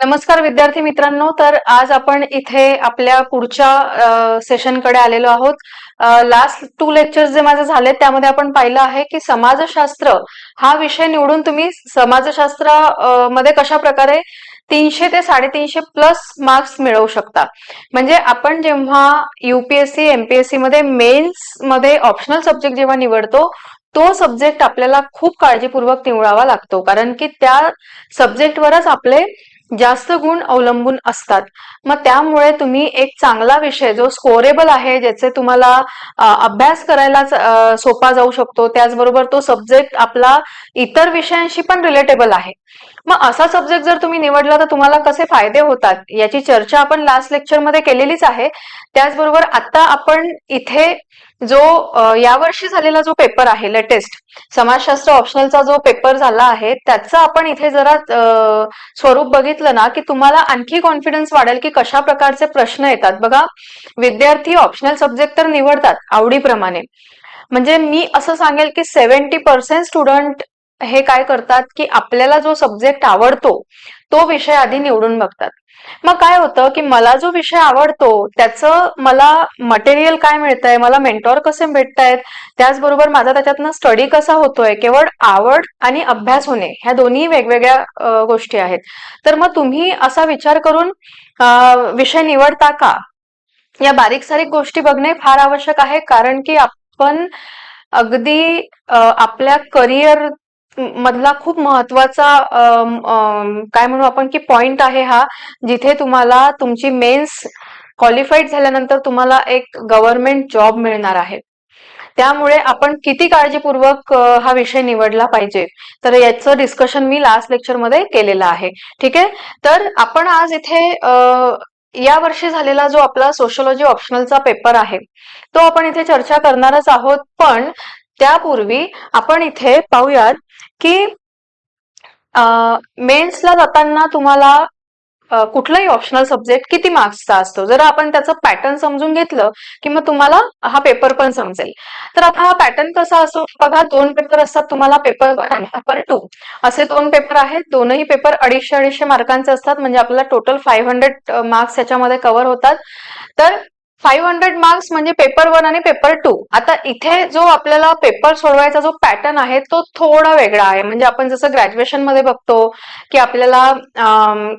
नमस्कार विद्यार्थी मित्रांनो. तर आज आपण इथे आपल्या पुढच्या सेशनकडे आलेलो आहोत. लास्ट 2 लेक्चर्स जे माझे झाले त्यामध्ये आपण पाहिलं आहे की समाजशास्त्र हा विषय निवडून तुम्ही समाजशास्त्र मध्ये कशा प्रकारे 300 ते 350 प्लस मार्क्स मिळवू शकता. म्हणजे आपण जेव्हा UPSC MPSC मध्ये मेन्स मध्ये ऑप्शनल सब्जेक्ट जेव्हा निवडतो तो सब्जेक्ट आपल्याला खूप काळजीपूर्वक निवडावा लागतो, कारण की त्या सब्जेक्टवरच आपले जास्त गुण अवलंबून असतात. मग त्यामुळे तुम्ही एक चांगला विषय जो स्कोरेबल आहे, ज्याचे तुम्हाला अभ्यास करायला सोपा जाऊ शकतो, त्याचबरोबर तो सब्जेक्ट आपला इतर विषयांशी पण रिलेटेबल आहे, मग असा सब्जेक्ट जर तुम्ही निवडला तर तुम्हाला कसे फायदे होतात याची चर्चा आपण लास्ट लेक्चर मध्ये केलेलीच आहे. त्याचबरोबर आता आपण इथे जो यावर्षी झालेला जो पेपर आहे लेटेस्ट समाजशास्त्र ऑप्शनलचा जो पेपर झाला आहे त्याचं आपण इथे जरा स्वरूप बघितलं ना की तुम्हाला आणखी कॉन्फिडन्स वाढेल की कशा प्रकारचे प्रश्न येतात. बघा, विद्यार्थी ऑप्शनल सब्जेक्ट तर निवडतात आवडीप्रमाणे, म्हणजे मी असं सांगेल की 70% स्टुडंट हे काय करतात की आपल्याला जो सब्जेक्ट आवडतो तो विषय आधी निवडून बघतात. मग काय होतं की मला जो विषय आवडतो त्याचं मला मटेरियल काय मिळतंय, मला मेंटॉर कसे भेटतायत, त्याचबरोबर माझा त्याच्यातनं स्टडी कसा होतोय, केवळ आवड आणि अभ्यास होणे ह्या दोन्ही वेगवेगळ्या गोष्टी आहेत. तर मग तुम्ही असा विचार करून विषय निवडता का, या बारीक सारीक गोष्टी बघणे फार आवश्यक आहे. कारण की आपण अगदी आपल्या करिअर मधला खूप महत्वाचा काय म्हणू आपण की पॉइंट आहे हा, जिथे तुम्हाला तुमची मेन्स क्वालिफाईड झाल्यानंतर तुम्हाला एक गव्हर्नमेंट जॉब मिळणार आहे. त्यामुळे आपण किती काळजीपूर्वक हा विषय निवडला पाहिजे, तर याचं डिस्कशन मी लास्ट लेक्चर मध्ये केलेलं आहे. ठीक आहे, तर आपण आज इथे या वर्षी झालेला जो आपला सोशलॉजी ऑप्शनलचा पेपर आहे तो आपण इथे चर्चा करणारच आहोत. पण त्यापूर्वी आपण इथे पाहूयात की मेन्सला जाताना तुम्हाला कुठलाही ऑप्शनल सब्जेक्ट किती मार्क्सचा असतो. जर आपण त्याचं पॅटर्न समजून घेतलं की मग तुम्हाला हा पेपर पण समजेल. तर आता हा पॅटर्न कसा असतो बघा, 2 पेपर असतात तुम्हाला, पेपर 1 आणि पेपर 2 असे 2 पेपर आहेत. दोनही पेपर 250-250 मार्कांचे असतात, म्हणजे आपल्याला टोटल 500 मार्क्स याच्यामध्ये कव्हर होतात. तर 500 मार्क्स म्हणजे पेपर 1 आणि पेपर 2. आता इथे जो आपल्याला पेपर सोडवायचा जो पॅटर्न आहे तो थोडा वेगळा आहे. म्हणजे आपण जसं ग्रॅज्युएशन मध्ये बघतो की आपल्याला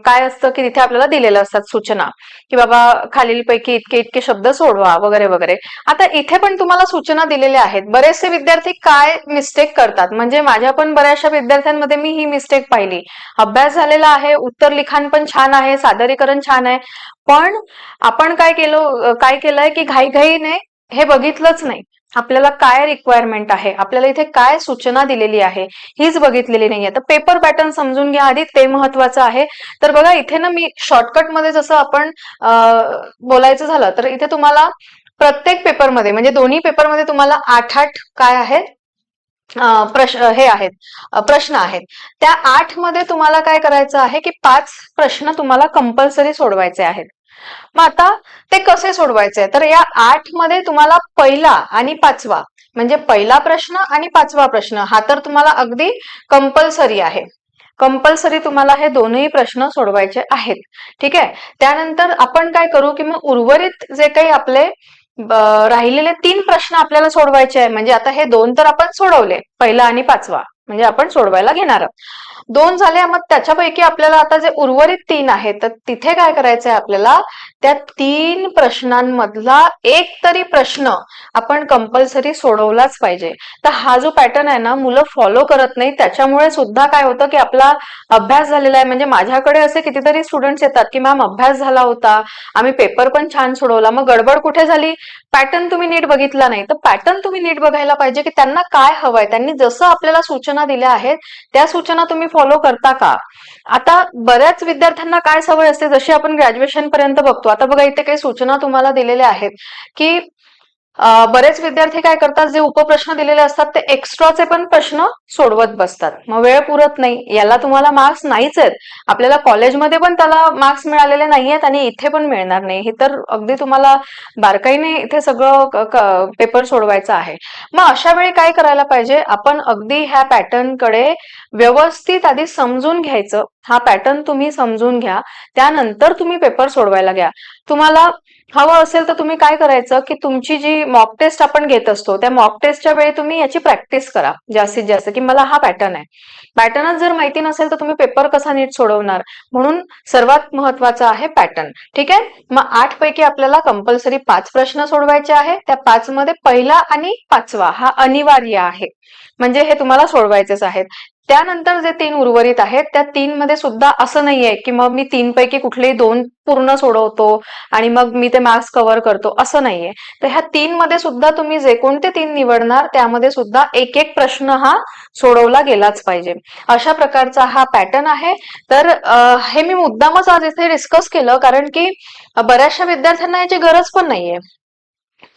काय असतं की तिथे आपल्याला दिलेलं असतात सूचना की बाबा खालीलपैकी इतके इतके शब्द सोडवा वगैरे वगैरे. आता इथे पण तुम्हाला सूचना दिलेल्या आहेत. बरेचसे विद्यार्थी काय मिस्टेक करतात, म्हणजे माझ्या पण बऱ्याचशा विद्यार्थ्यांमध्ये मी ही मिस्टेक पाहिली. अभ्यास झालेला आहे, उत्तर लिखाण पण छान आहे, सादरीकरण छान आहे, पण आपण काय केलंय की घाईघाईने हे बघितलंच नाही आपल्याला काय रिक्वायरमेंट आहे, आपल्याला इथे काय सूचना दिलेली आहे हीच बघितलेली नाहीये. तर पेपर पॅटर्न समजून घ्या आधी, ते महत्वाचं आहे. तर बघा इथे ना मी शॉर्टकट मध्ये जसं आपण बोलायचं झालं तर इथे तुम्हाला प्रत्येक पेपरमध्ये म्हणजे दोन्ही पेपरमध्ये तुम्हाला 8 काय आहेत प्रश्न आहेत. त्या 8 मध्ये तुम्हाला काय करायचं आहे की 5 प्रश्न तुम्हाला कंपल्सरी सोडवायचे आहेत. मग आता ते कसे सोडवायचे, तर या 8 मध्ये तुम्हाला पहिला आणि 5वा म्हणजे पहिला प्रश्न आणि 5वा प्रश्न हा तर तुम्हाला अगदी कंपल्सरी आहे. कंपल्सरी तुम्हाला हे दोनही प्रश्न सोडवायचे आहेत. ठीक आहे, त्यानंतर आपण काय करू की मग उर्वरित जे काही आपले राहिलेले 3 प्रश्न आपल्याला सोडवायचे आहे. म्हणजे आता हे 2 तर आपण सोडवले, पहिला आणि 5वा म्हणजे आपण सोडवायला घेणार आहोत. 2 झाले, मग त्याच्यापैकी आपल्याला आता जे उर्वरित 3 आहेत तर तिथे काय करायचंय आपल्याला, त्या 3 प्रश्नांमधला एक तरी प्रश्न आपण कंपल्सरी सोडवलाच पाहिजे. तर हा जो पॅटर्न आहे ना मुलं फॉलो करत नाही, त्याच्यामुळे सुद्धा काय होतं की आपला अभ्यास झालेला आहे. म्हणजे माझ्याकडे असे कितीतरी स्टुडंट्स येतात की मॅम अभ्यास झाला होता, आम्ही पेपर पण छान सोडवला, मग गडबड कुठे झाली, पॅटर्न तुम्ही नीट बघितला नाही. तर पॅटर्न तुम्ही नीट बघायला पाहिजे की त्यांना काय हवंय, त्यांनी जसं आपल्याला सूचना दिल्या आहेत त्या सूचना तुम्ही फॉलो करता का. आता बऱ्याच विद्यार्थ्यांना काय सवय असते, जशी आपण ग्रॅज्युएशन पर्यंत बघतो. आता बघा इथे काही सूचना तुम्हाला दिलेल्या आहेत की बरेच विद्यार्थी काय करतात, जे उपप्रश्न दिलेले असतात ते एक्स्ट्राचे पण प्रश्न सोडवत बसतात, मग वेळ पुरत नाही. याला तुम्हाला मार्क्स नाहीच आहेत. आपल्याला कॉलेजमध्ये पण त्याला मार्क्स मिळालेले नाहीयेत आणि इथे पण मिळणार नाही. हे तर अगदी तुम्हाला बारकाईने इथे सगळं पेपर सोडवायचं आहे. मग अशा वेळी काय करायला पाहिजे, आपण अगदी ह्या पॅटर्नकडे व्यवस्थित आधी समजून घ्यायचं. हा पॅटर्न तुम्ही समजून घ्या, त्यानंतर तुम्ही पेपर सोडवायला घ्या. तुम्हाला हवं असेल तर तुम्ही काय करायचं, की तुमची जी मॉक टेस्ट आपण घेत असतो त्या मॉक टेस्टच्या वेळी तुम्ही याची प्रॅक्टिस करा जास्तीत जास्त, की मला हा पॅटर्न आहे. पॅटर्नच जर माहिती नसेल तर तुम्ही पेपर कसा नीट सोडवणार. म्हणून सर्वात महत्वाचा आहे पॅटर्न. ठीक आहे. मग 8 पैकी आपल्याला कंपल्सरी 5 प्रश्न सोडवायचे आहे. त्या 5 मध्ये पहिला आणि 5वा हा अनिवार्य आहे, म्हणजे हे तुम्हाला सोडवायचेच आहेत. त्यानंतर जे 3 उर्वरित आहेत त्या 3 मध्ये सुद्धा असं नाहीये की मग मी 3 पैकी कुठलेही 2 पूर्ण सोडवतो आणि मग मी ते मार्क्स कव्हर करतो, असं नाहीये. तर ह्या 3 मध्ये सुद्धा तुम्ही जे कोणते 3 निवडणार त्यामध्ये सुद्धा एक एक प्रश्न हा सोडवला गेलाच पाहिजे. अशा प्रकारचा हा पॅटर्न आहे. तर हे मी मुद्दामच आज इथे डिस्कस केलं, कारण की बऱ्याचशा विद्यार्थ्यांना याची गरज पण नाहीये.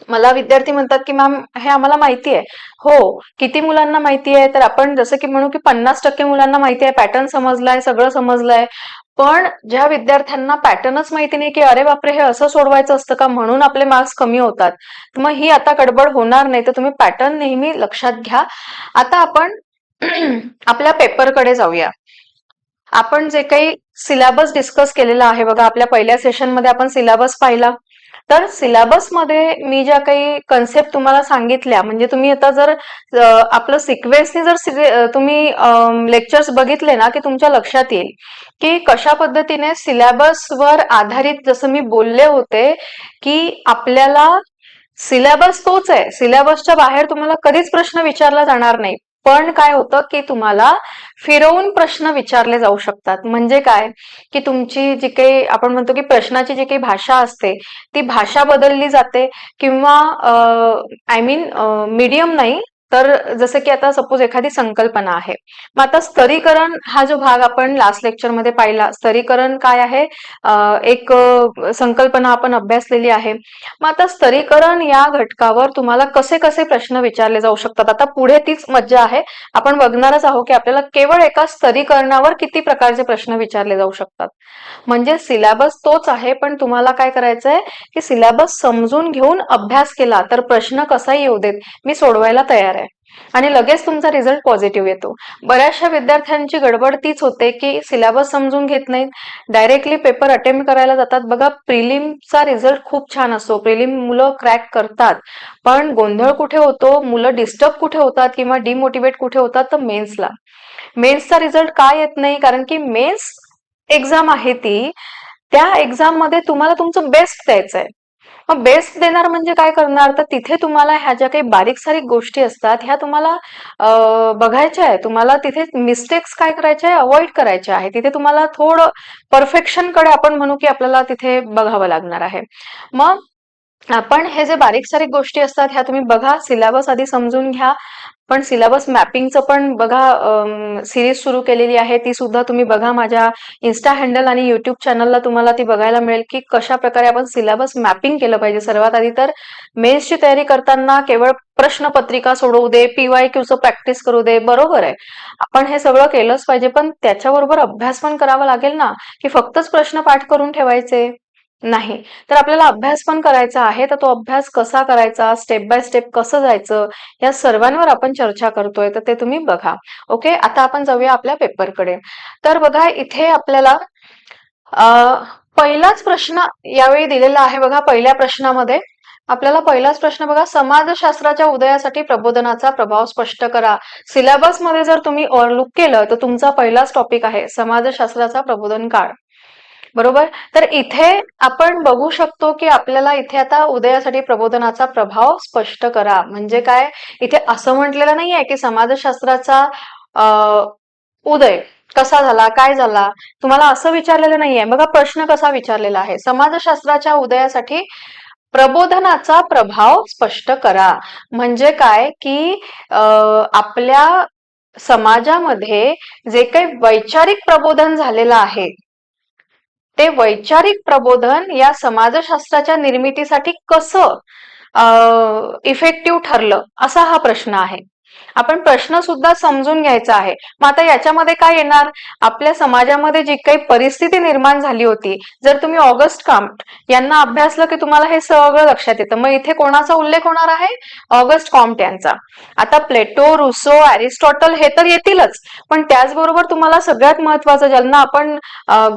मला विद्यार्थी म्हणतात की मॅम हे आम्हाला माहिती आहे. हो, किती मुलांना माहिती आहे, तर आपण जसं की म्हणू की 50% मुलांना माहिती आहे, पॅटर्न समजलाय, सगळं समजलंय. पण ज्या विद्यार्थ्यांना पॅटर्नच माहिती नाही, की अरे बापरे हे असं सोडवायचं असतं का, म्हणून आपले मार्क्स कमी होतात, मग ही आता गडबड होणार नाही. तर तुम्ही पॅटर्न नेहमी लक्षात घ्या. आता आपण आपल्या पेपरकडे जाऊया. आपण जे काही सिलेबस डिस्कस केलेला आहे बघा, आपल्या पहिल्या सेशनमध्ये आपण सिलेबस पाहिला. तर सिलेबस मध्ये मी ज्या काही कन्सेप्ट तुम्हाला सांगितल्या, म्हणजे तुम्ही आता जर आपलं सिक्वेन्सने जर तुम्ही लेक्चर्स बघितले ना, की तुमच्या लक्षात येईल की कशा पद्धतीने सिलेबसवर आधारित, जसं मी बोलले होते की आपल्याला सिलेबस तोच आहे, सिलेबसच्या बाहेर तुम्हाला कधीच प्रश्न विचारला जाणार नाही. पण काय होतं की तुम्हाला फिरवून प्रश्न विचारले जाऊ शकतात. म्हणजे काय, की तुमची जी काही आपण म्हणतो की प्रश्नाची जी काही भाषा असते ती भाषा बदलली जाते, किंवा आय मीन मीडियम नाही, तर जसं की आता सपोज एखादी संकल्पना आहे. मग आता स्तरीकरण हा जो भाग आपण लास्ट लेक्चरमध्ये पाहिला, स्तरीकरण काय आहे, एक संकल्पना आपण अभ्यासलेली आहे. मग आता स्तरीकरण या घटकावर तुम्हाला कसे कसे प्रश्न विचारले जाऊ शकतात, आता पुढे तीच मज्जा आहे. आपण बघणारच आहोत की आपल्याला केवळ एका स्तरीकरणावर किती प्रकारचे प्रश्न विचारले जाऊ शकतात. म्हणजे सिलेबस तोच आहे, पण तुम्हाला काय करायचंय की सिलेबस समजून घेऊन अभ्यास केला तर प्रश्न कसाही येऊ देत, मी सोडवायला तयार आहे आणि लगेच तुमचा रिझल्ट पॉझिटिव्ह येतो. बऱ्याचशा विद्यार्थ्यांची गडबड तीच होते की सिलेबस समजून घेत नाहीत, डायरेक्टली पेपर अटेम्प्ट करायला जातात. बघा, प्रिलिमचा रिझल्ट खूप छान असतो, प्रिलिम मुलं क्रॅक करतात, पण गोंधळ कुठे होतो, मुलं डिस्टर्ब कुठे होतात किंवा डिमोटिवेट कुठे होतात, तर मेन्सला. मेन्सचा रिझल्ट का येत नाही, कारण की मेन्स एक्झाम आहे ती, त्या एक्झाम मध्ये तुम्हाला तुमचं बेस्ट द्यायचं आहे. मग बेस्ट देणार म्हणजे काय करणार, तर तिथे तुम्हाला ह्या ज्या काही बारीक सारीक गोष्टी असतात ह्या तुम्हाला बघायच्या आहे. तुम्हाला तिथे मिस्टेक्स काय करायच्या आहे, अवॉइड करायच्या आहे. तिथे तुम्हाला थोडं परफेक्शन कडे आपण म्हणू की आपल्याला तिथे बघावं लागणार आहे. मग आपण हे जे बारीक सारीक गोष्टी असतात ह्या तुम्ही बघा, सिलेबस आधी समजून घ्या. पण सिलेबस मॅपिंगचं पण बघा, सिरीज सुरू केलेली आहे, ती सुद्धा तुम्ही बघा. माझ्या इन्स्टा हँडल आणि युट्यूब चॅनलला तुम्हाला ती बघायला मिळेल की कशा प्रकारे आपण सिलेबस मॅपिंग केलं पाहिजे. सर्वात आधी तर मेन्सची तयारी करताना केवळ प्रश्नपत्रिका सोडवू दे, PYQचं प्रॅक्टिस करू दे, बरोबर आहे, आपण हे सगळं केलंच पाहिजे, पण त्याच्याबरोबर अभ्यास पण करावा लागेल ना, की फक्तच प्रश्न पाठ करून ठेवायचे नाही. तर आपल्याला अभ्यास पण करायचा आहे. तर तो अभ्यास कसा करायचा, स्टेप बाय स्टेप कसं जायचं, या सर्वांवर आपण चर्चा करतोय, तर ते तुम्ही बघा. ओके, आता आपण जाऊया आपल्या पेपरकडे. तर बघा, इथे आपल्याला पहिलाच प्रश्न यावेळी दिलेला आहे. बघा, पहिल्या प्रश्नामध्ये आपल्याला पहिलाच प्रश्न बघा, समाजशास्त्राच्या उदयासाठी प्रबोधनाचा प्रभाव स्पष्ट करा. सिलेबस मध्ये जर तुम्ही ओव्हरलुक केलं तर तुमचा पहिलाच टॉपिक आहे समाजशास्त्राचा प्रबोधन काळ, बरोबर. तर इथे आपण बघू शकतो की आपल्याला इथे आता उदयासाठी प्रबोधनाचा प्रभाव स्पष्ट करा म्हणजे काय, इथे असं म्हटलेलं नाहीये की समाजशास्त्राचा उदय कसा झाला, काय झाला, तुम्हाला असं विचारलेलं नाहीये. बघा प्रश्न कसा विचारलेला आहे, समाजशास्त्राच्या उदयासाठी प्रबोधनाचा प्रभाव स्पष्ट करा. म्हणजे काय की आपल्या समाजामध्ये जे काही वैचारिक प्रबोधन झालेलं आहे ते वैचारिक प्रबोधन या समाजशास्त्राच्या निर्मितीसाठी कसं इफेक्टिव्ह ठरलं, असा हा प्रश्न आहे. आपण प्रश्न सुद्धा समजून घ्यायचा आहे. मग आता याच्यामध्ये काय येणार, आपल्या समाजामध्ये जी काही परिस्थिती निर्माण झाली होती, जर तुम्ही ऑगस्ट कॉम्ट यांना अभ्यासलं की तुम्हाला हे सगळं लक्षात येतं. मग इथे कोणाचा उल्लेख होणार आहे, ऑगस्ट कॉम्ट यांचा. आता प्लेटो, रुसो, अरिस्टॉटल हे तर येतीलच, पण त्याचबरोबर तुम्हाला सगळ्यात महत्वाचं, ज्यांना आपण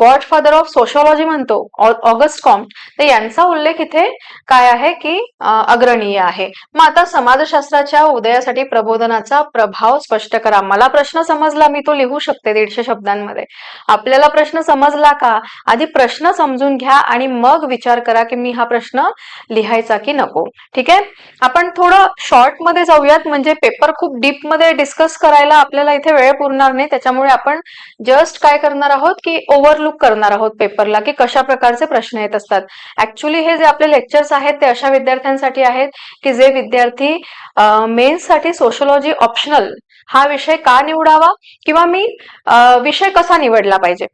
गॉडफादर ऑफ सोशॉलॉजी म्हणतो, ऑगस्ट कॉम्ट, तर यांचा उल्लेख इथे काय आहे की अग्रणीय आहे. मग आता समाजशास्त्राच्या उदयासाठी प्रबोधनाचा प्रभाव स्पष्ट करा. मला प्रश्न समजला, मी तो लिहू शकते 150 शब्दांमध्ये. आपल्याला प्रश्न समजला का, आधी प्रश्न समजून घ्या आणि मग विचार करा की मी हा प्रश्न लिहायचा की नको. ठीक आहे, आपण थोडं शॉर्ट मध्ये जाऊयात, म्हणजे पेपर खूप डीप मध्ये डिस्कस करायला आपल्याला इथे वेळ पुरणार नाही. त्याच्यामुळे आपण जस्ट काय करणार आहोत की ओव्हरलुक करणार आहोत पेपरला, की कशा प्रकारचे प्रश्न येत असतात. ऍक्च्युली हे जे आपले लेक्चर्स आहेत ते अशा विद्यार्थ्यांसाठी आहेत की जे विद्यार्थी मेन्स साठी सोशोलॉजी ऑप्शनल हा विषय का निवडावा, किंवा मी विषय कसा निवडला पाहिजे,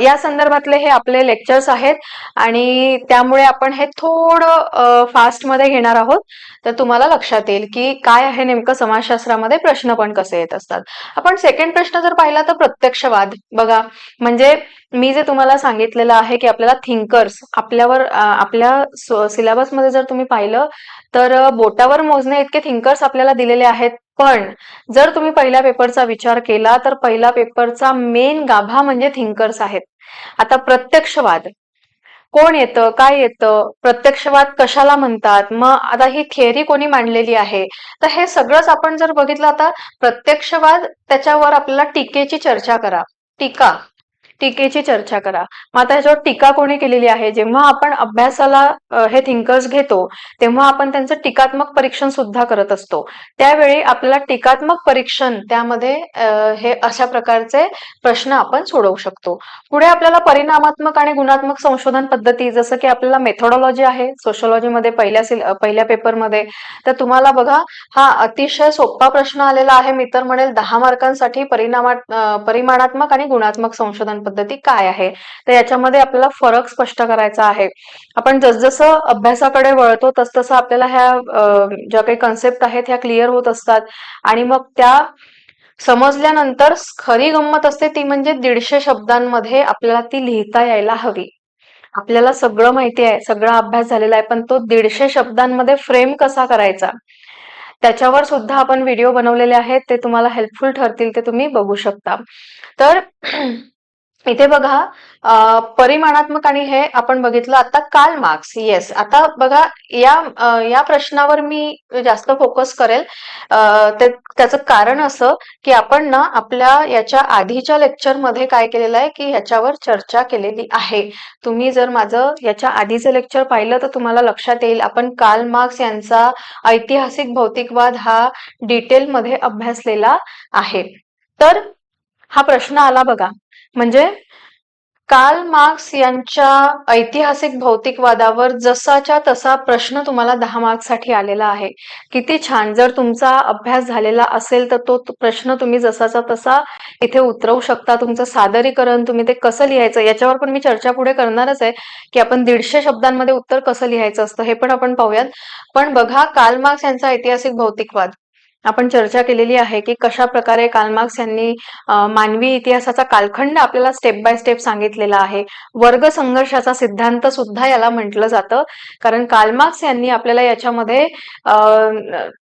या संदर्भातले हे आपले लेक्चर्स आहेत. आणि त्यामुळे आपण हे थोडं फास्ट मध्ये घेणार आहोत, तर तुम्हाला लक्षात येईल की काय आहे नेमकं समाजशास्त्रामध्ये प्रश्न पण कसे येत असतात. आपण सेकंड प्रश्न जर पाहिला तर प्रत्यक्षवाद बघा. म्हणजे मी जे तुम्हाला सांगितलेलं आहे की आपल्याला थिंकर्स, आपल्यावर आपल्या सिलेबसमध्ये जर तुम्ही पाहिलं तर बोटावर मोजणे इतके थिंकर्स आपल्याला दिलेले आहेत. पण जर तुम्ही पहिल्या पेपरचा विचार केला तर पहिला पेपरचा मेन गाभा म्हणजे थिंकर्स आहेत. आता प्रत्यक्षवाद कोण येतं, काय येतं, प्रत्यक्षवाद कशाला म्हणतात, मग आता ही थिअरी कोणी मांडलेली आहे, तर हे सगळंच आपण जर बघितलं. आता प्रत्यक्षवाद, त्याच्यावर आपल्याला टीकेची चर्चा करा. टीकेची चर्चा करा. मग आता ह्याच्यावर टीका कोणी केलेली आहे, जेव्हा आपण अभ्यासाला हे थिंकर्स घेतो तेव्हा आपण त्यांचं टीकात्मक परीक्षण सुद्धा करत असतो. त्यावेळी आपल्याला टीकात्मक परीक्षण त्यामध्ये हे अशा प्रकारचे प्रश्न आपण सोडवू शकतो. पुढे आपल्याला परिणामात्मक आणि गुणात्मक संशोधन पद्धती, जसं की आपल्याला मेथोडॉलॉजी आहे सोशोलॉजीमध्ये पहिल्या पेपरमध्ये, तर तुम्हाला बघा हा अतिशय सोपा प्रश्न आलेला आहे. मी तर म्हणेल 10 मार्कांसाठी परिमाणात्मक आणि गुणात्मक संशोधन पद्धती काय आहे, तर याच्यामध्ये आपल्याला फरक स्पष्ट करायचा आहे. आपण जसजसं अभ्यासाकडे वळतो तसतसं आपल्याला ह्या ज्या काही कन्सेप्ट आहेत ह्या क्लिअर होत असतात. आणि मग त्या समजल्यानंतर खरी गंमत असते ती म्हणजे 150 शब्दांमध्ये आपल्याला ती लिहिता यायला हवी. आपल्याला सगळं माहिती आहे, सगळा अभ्यास झालेला आहे, पण तो 150 शब्दांमध्ये फ्रेम कसा करायचा, त्याच्यावर सुद्धा आपण व्हिडिओ बनवलेले आहेत, ते तुम्हाला हेल्पफुल ठरतील, ते तुम्ही बघू शकता. तर इथे बघा परिमाणात्मक आणि हे आपण बघितलं. आता कार्ल मार्क्स, येस, आता बघा या प्रश्नावर मी जास्त फोकस करेल. त्याचं कारण असं की आपण ना आपल्या याच्या आधीच्या लेक्चरमध्ये काय केलेलं आहे की ह्याच्यावर चर्चा केलेली आहे. तुम्ही जर माझं याच्या आधीचं लेक्चर पाहिलं तर तुम्हाला लक्षात येईल, आपण कार्ल मार्क्स यांचा ऐतिहासिक भौतिकवाद हा डिटेलमध्ये अभ्यासलेला आहे. तर हा प्रश्न आला बघा, म्हणजे कार्ल मार्क्स यांच्या ऐतिहासिक भौतिकवादावर जसाच्या तसा प्रश्न तुम्हाला 10 मार्क्ससाठी आलेला आहे. किती छान. जर तुमचा अभ्यास झालेला असेल तर तो प्रश्न तुम्ही जसाचा तसा इथे उतरवू शकता. तुमचं सादरीकरण तुम्ही ते कसं लिहायचं याच्यावर पण मी चर्चा पुढे करणारच आहे, की आपण 150 शब्दांमध्ये उत्तर कसं लिहायचं असतं हे पण आपण पाहूयात. पण बघा, कार्ल मार्क्स यांचा ऐतिहासिक भौतिकवाद आपण चर्चा केलेली आहे की कशा प्रकारे कार्ल मार्क्स यांनी मानवी इतिहासाचा कालखंड आपल्याला स्टेप बाय स्टेप सांगितलेला आहे. वर्ग संघर्षाचा सिद्धांत सुद्धा याला म्हटलं जातं, कारण कार्ल मार्क्स यांनी आपल्याला याच्यामध्ये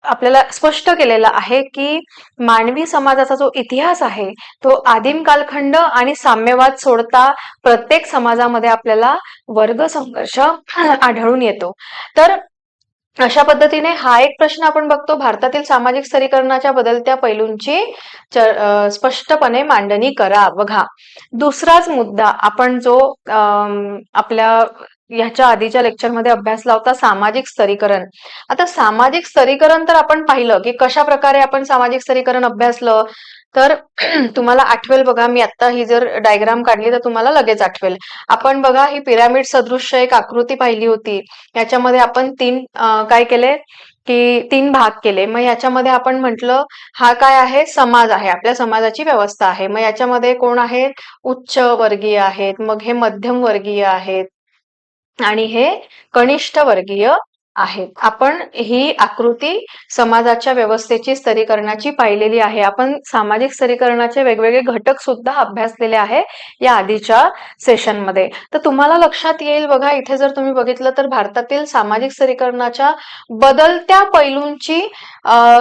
आपल्याला स्पष्ट केलेलं आहे की मानवी समाजाचा जो इतिहास आहे तो आदिम कालखंड आणि साम्यवाद सोडता प्रत्येक समाजामध्ये आपल्याला वर्ग संघर्ष आढळून येतो. तर अशा पद्धतीने हा एक प्रश्न आपण बघतो, भारतातील सामाजिक स्तरीकरणाच्या बदलत्या पैलूंची स्पष्टपणे मांडणी करा. बघा, दुसराच मुद्दा आपण जो आपल्या ह्याच्या आधीच्या लेक्चरमध्ये अभ्यासला होता, सामाजिक स्तरीकरण. आता सामाजिक स्तरीकरण तर आपण पाहिलं की कशा प्रकारे आपण सामाजिक स्तरीकरण अभ्यासलं, तर तुम्हाला आठवेल बघा, मी आता ही जर डायग्राम काढली तर तुम्हाला लगेच आठवेल. आपण बघा ही पिरामिड सदृश्य एक आकृती पाहिली होती. याच्यामध्ये आपण काय केले की 3 भाग केले. मग याच्यामध्ये आपण म्हटलं हा काय आहे, समाज आहे, आपल्या समाजाची व्यवस्था आहे. मग याच्यामध्ये कोण आहेत, उच्च वर्गीय आहेत, मग हे मध्यम वर्गीय आहेत आणि हे कनिष्ठ वर्गीय आहेत. आपण ही आकृती समाजाच्या व्यवस्थेची स्तरीकरणाची पाहिलेली आहे. आपण सामाजिक स्तरीकरणाचे वेगवेगळे घटक सुद्धा अभ्यासलेले आहे या आधीच्या सेशनमध्ये. तर तुम्हाला लक्षात येईल बघा, इथे जर तुम्ही बघितलं तर भारतातील सामाजिक स्तरीकरणाच्या बदलत्या पैलूंची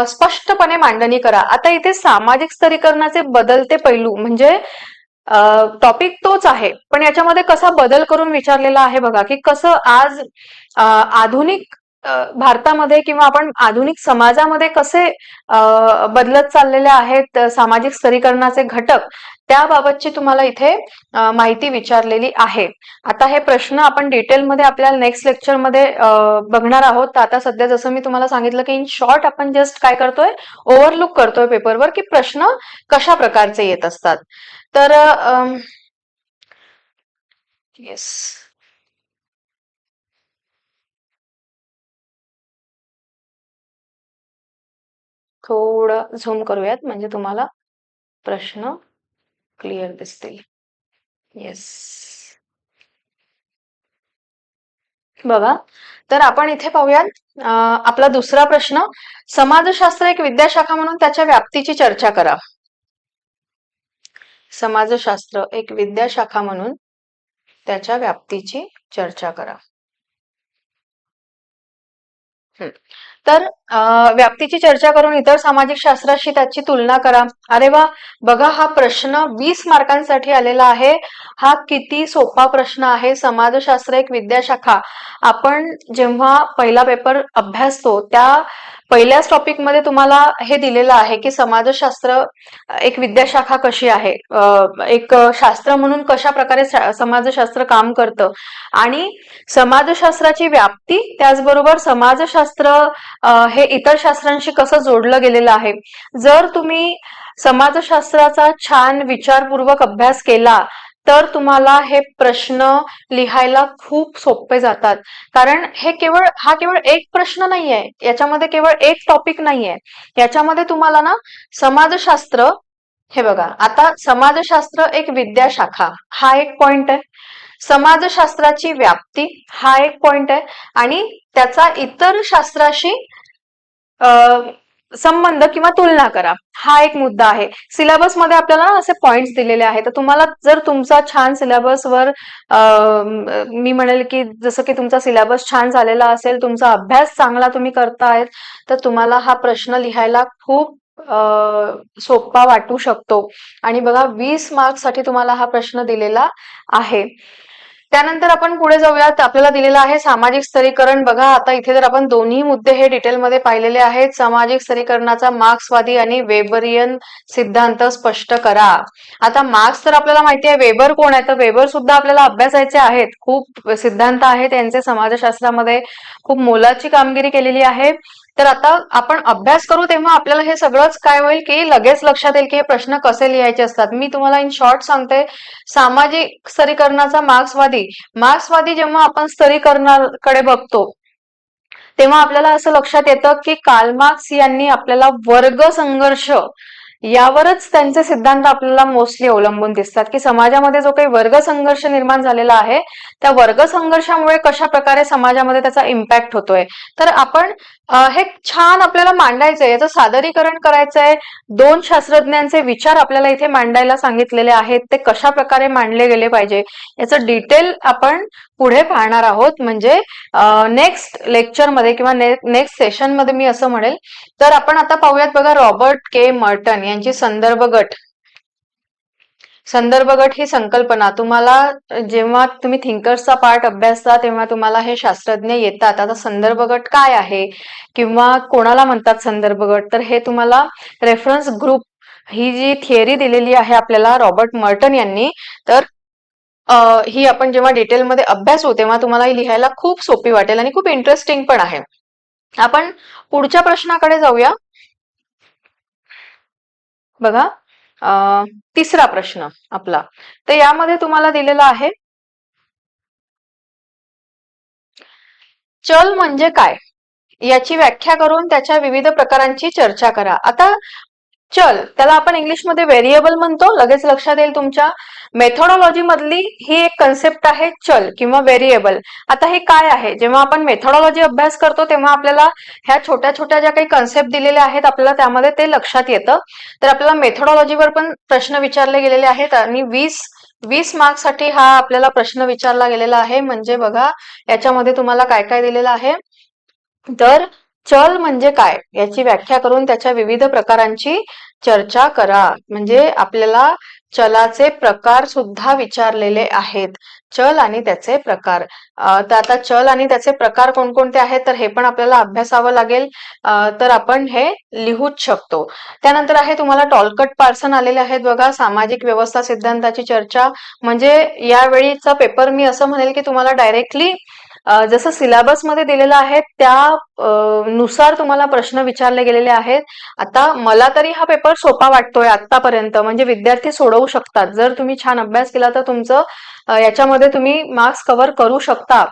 स्पष्टपणे मांडणी करा. आता इथे सामाजिक स्तरीकरणाचे बदलते पैलू म्हणजे टॉपिक तोच आहे, पण याच्यामध्ये कसा बदल करून विचारलेला आहे बघा, की कसं आज आधुनिक भारतामध्ये किंवा आपण आधुनिक समाजामध्ये कसे बदलत चाललेले आहेत सामाजिक स्तरीकरणाचे घटक, त्याबाबतची तुम्हाला इथे माहिती विचारलेली आहे. आता हे प्रश्न आपण डिटेलमध्ये आपल्याला नेक्स्ट लेक्चरमध्ये बघणार आहोत. तर आता सध्या जसं मी तुम्हाला सांगितलं की इन शॉर्ट आपण जस्ट काय करतोय, ओव्हरलुक करतोय पेपरवर की प्रश्न कशा प्रकारचे येत असतात. तर येस, थोडं झूम करूयात म्हणजे तुम्हाला प्रश्न क्लिअर दिसतील. येस, बघा, तर आपण इथे पाहूयात आपला दुसरा प्रश्न, समाजशास्त्र एक विद्याशाखा म्हणून त्याच्या व्याप्तीची चर्चा करा. समाजशास्त्र एक विद्याशाखा म्हणून त्याच्या व्याप्तीची चर्चा करा. तर व्याप्तीची चर्चा करून इतर सामाजिक शास्त्राशी त्याची तुलना करा. अरे वा, बघा हा प्रश्न 20 मार्कांसाठी आलेला आहे. हा किती सोपा प्रश्न आहे. समाजशास्त्र एक विद्याशाखा, आपण जेव्हा पहिला पेपर अभ्यासतो त्या पहिल्याच टॉपिक मध्ये तुम्हाला हे दिलेलं आहे की समाजशास्त्र एक विद्याशाखा कशी आहे, एक शास्त्र म्हणून कशा प्रकारे समाजशास्त्र काम करतं आणि समाजशास्त्राची व्याप्ती, त्याचबरोबर समाजशास्त्र हे इतर शास्त्रांशी कसं जोडलं गेलेलं आहे. जर तुम्ही समाजशास्त्राचा छान विचारपूर्वक अभ्यास केला तर तुम्हाला हे प्रश्न लिहायला खूप सोपे जातात. कारण हा केवळ एक प्रश्न नाहीये, याच्यामध्ये केवळ एक टॉपिक नाहीये. याच्यामध्ये तुम्हाला ना समाजशास्त्र, हे बघा, आता समाजशास्त्र एक विद्याशाखा हा एक पॉइंट आहे, समाजशास्त्राची व्याप्ती हा एक पॉइंट आहे आणि त्याचा इतर शास्त्राशी संबंध किंवा तुलना करा हा एक मुद्दा आहे. सिलेबस मध्ये आपल्याला असे पॉइंट्स दिलेले आहेत. तर तुम्हाला जर तुमचा छान सिलेबसवर मी म्हणेल की जसं की तुमचा सिलेबस छान झालेला असेल, तुमचा अभ्यास चांगला तुम्ही करतायत, तर तुम्हाला हा प्रश्न लिहायला खूप सोपा वाटू शकतो. आणि बघा 20 मार्क्स साठी तुम्हाला हा प्रश्न दिलेला आहे. त्यानंतर आपण पुढे जाऊयात. आपल्याला दिलेला आहे सामाजिक स्तरीकरण. बघा, आता इथे जर आपण दोन्ही मुद्दे हे डिटेलमध्ये पाहिलेले आहेत. सामाजिक स्तरीकरणाचा मार्क्सवादी आणि वेबरियन सिद्धांत स्पष्ट करा. आता मार्क्स तर आपल्याला माहिती आहे, वेबर कोण आहे, तर वेबर सुद्धा आपल्याला अभ्यासायचे आहेत. खूप सिद्धांत आहेत यांचे समाजशास्त्रामध्ये, खूप मोलाची कामगिरी केलेली आहे. तर आता आपण अभ्यास करू तेव्हा आपल्याला हे सगळंच काय होईल की लगेच लक्षात येईल की हे प्रश्न कसे लिहायचे असतात. मी तुम्हाला इन शॉर्ट सांगते, सामाजिक स्तरीकरणाचा मार्क्सवादी जेव्हा आपण स्तरीकरणाकडे बघतो तेव्हा आपल्याला असं लक्षात येतं की कार्ल मार्क्स यांनी आपल्याला वर्ग संघर्ष यावरच त्यांचे सिद्धांत आपल्याला मोस्टली अवलंबून दिसतात, की समाजामध्ये जो काही वर्ग संघर्ष निर्माण झालेला आहे त्या वर्ग संघर्षामुळे कशा प्रकारे समाजामध्ये त्याचा इम्पॅक्ट होतोय. तर आपण हे छान आपल्याला मांडायचंय, याचं सादरीकरण करायचंय. 2 शास्त्रज्ञांचे विचार आपल्याला इथे मांडायला सांगितलेले आहेत, ते कशा प्रकारे मांडले गेले पाहिजे याचं डिटेल आपण पुढे पाहणार आहोत. म्हणजे नेक्स्ट लेक्चरमध्ये किंवा नेक्स्ट सेशनमध्ये मी असं म्हणेल. तर आपण आता पाहूयात बघा, रॉबर्ट के मर्टन यांची संदर्भ गट ही संकल्पना तुम्हाला जेव्हा तुम्ही थिंकर्सचा पार्ट अभ्यासता तेव्हा तुम्हाला हे शास्त्रज्ञ येतात. आता संदर्भ गट काय आहे किंवा कोणाला म्हणतात संदर्भ गट, तर हे तुम्हाला रेफरन्स ग्रुप ही जी थिअरी दिलेली आहे आपल्याला रॉबर्ट मर्टन यांनी, तर ही आपण जेव्हा डिटेलमध्ये अभ्यासू तेव्हा तुम्हाला ही लिहायला खूप सोपी वाटेल आणि खूप इंटरेस्टिंग पण आहे. आपण पुढच्या प्रश्नाकडे जाऊया. बघा, तिसरा प्रश्न आपला, तर यामध्ये तुम्हाला दिलेला आहे चल म्हणजे काय याची व्याख्या करून त्याच्या विविध प्रकारांची चर्चा करा. आता चल, त्याला आपण इंग्लिशमध्ये व्हेरिएबल म्हणतो, लगेच लक्षात येईल तुमच्या. मेथोडॉलॉजी मधली ही एक कन्सेप्ट आहे चल किंवा व्हेरिएबल. आता हे काय आहे, जेव्हा आपण मेथोडॉलॉजी अभ्यास करतो तेव्हा आपल्याला ह्या छोट्या छोट्या ज्या काही कन्सेप्ट दिलेल्या आहेत आपल्याला त्यामध्ये ते लक्षात येतं. तर आपल्याला मेथोडॉलॉजीवर पण प्रश्न विचारले गेलेले आहेत आणि 20 मार्क्ससाठी हा आपल्याला प्रश्न विचारला गेलेला आहे. म्हणजे बघा याच्यामध्ये तुम्हाला काय काय दिलेलं आहे. तर चल म्हणजे काय याची व्याख्या करून त्याच्या विविध प्रकारांची चर्चा करा. म्हणजे आपल्याला चलाचे प्रकार सुद्धा विचारलेले आहेत. चल आणि त्याचे प्रकार. तर आता चल आणि त्याचे प्रकार कोणकोणते आहेत तर हे पण आपल्याला अभ्यासावं लागेल. तर आपण हे लिहूच शकतो. त्यानंतर आहे तुम्हाला टॉलकट पार्सन आलेले आहेत बघा, सामाजिक व्यवस्था सिद्धांताची चर्चा. म्हणजे यावेळीचा पेपर मी असं म्हणेल की तुम्हाला डायरेक्टली जसं सिलेबस मध्ये दिलेलं आहे त्या नुसार तुम्हाला प्रश्न विचारले गेलेले आहेत. आता मला तरी हा पेपर सोपा वाटतोय आतापर्यंत. म्हणजे विद्यार्थी सोडवू शकतात, जर तुम्ही छान अभ्यास केला तर तुमचं याच्यामध्ये तुम्ही मार्क्स कव्हर करू शकता.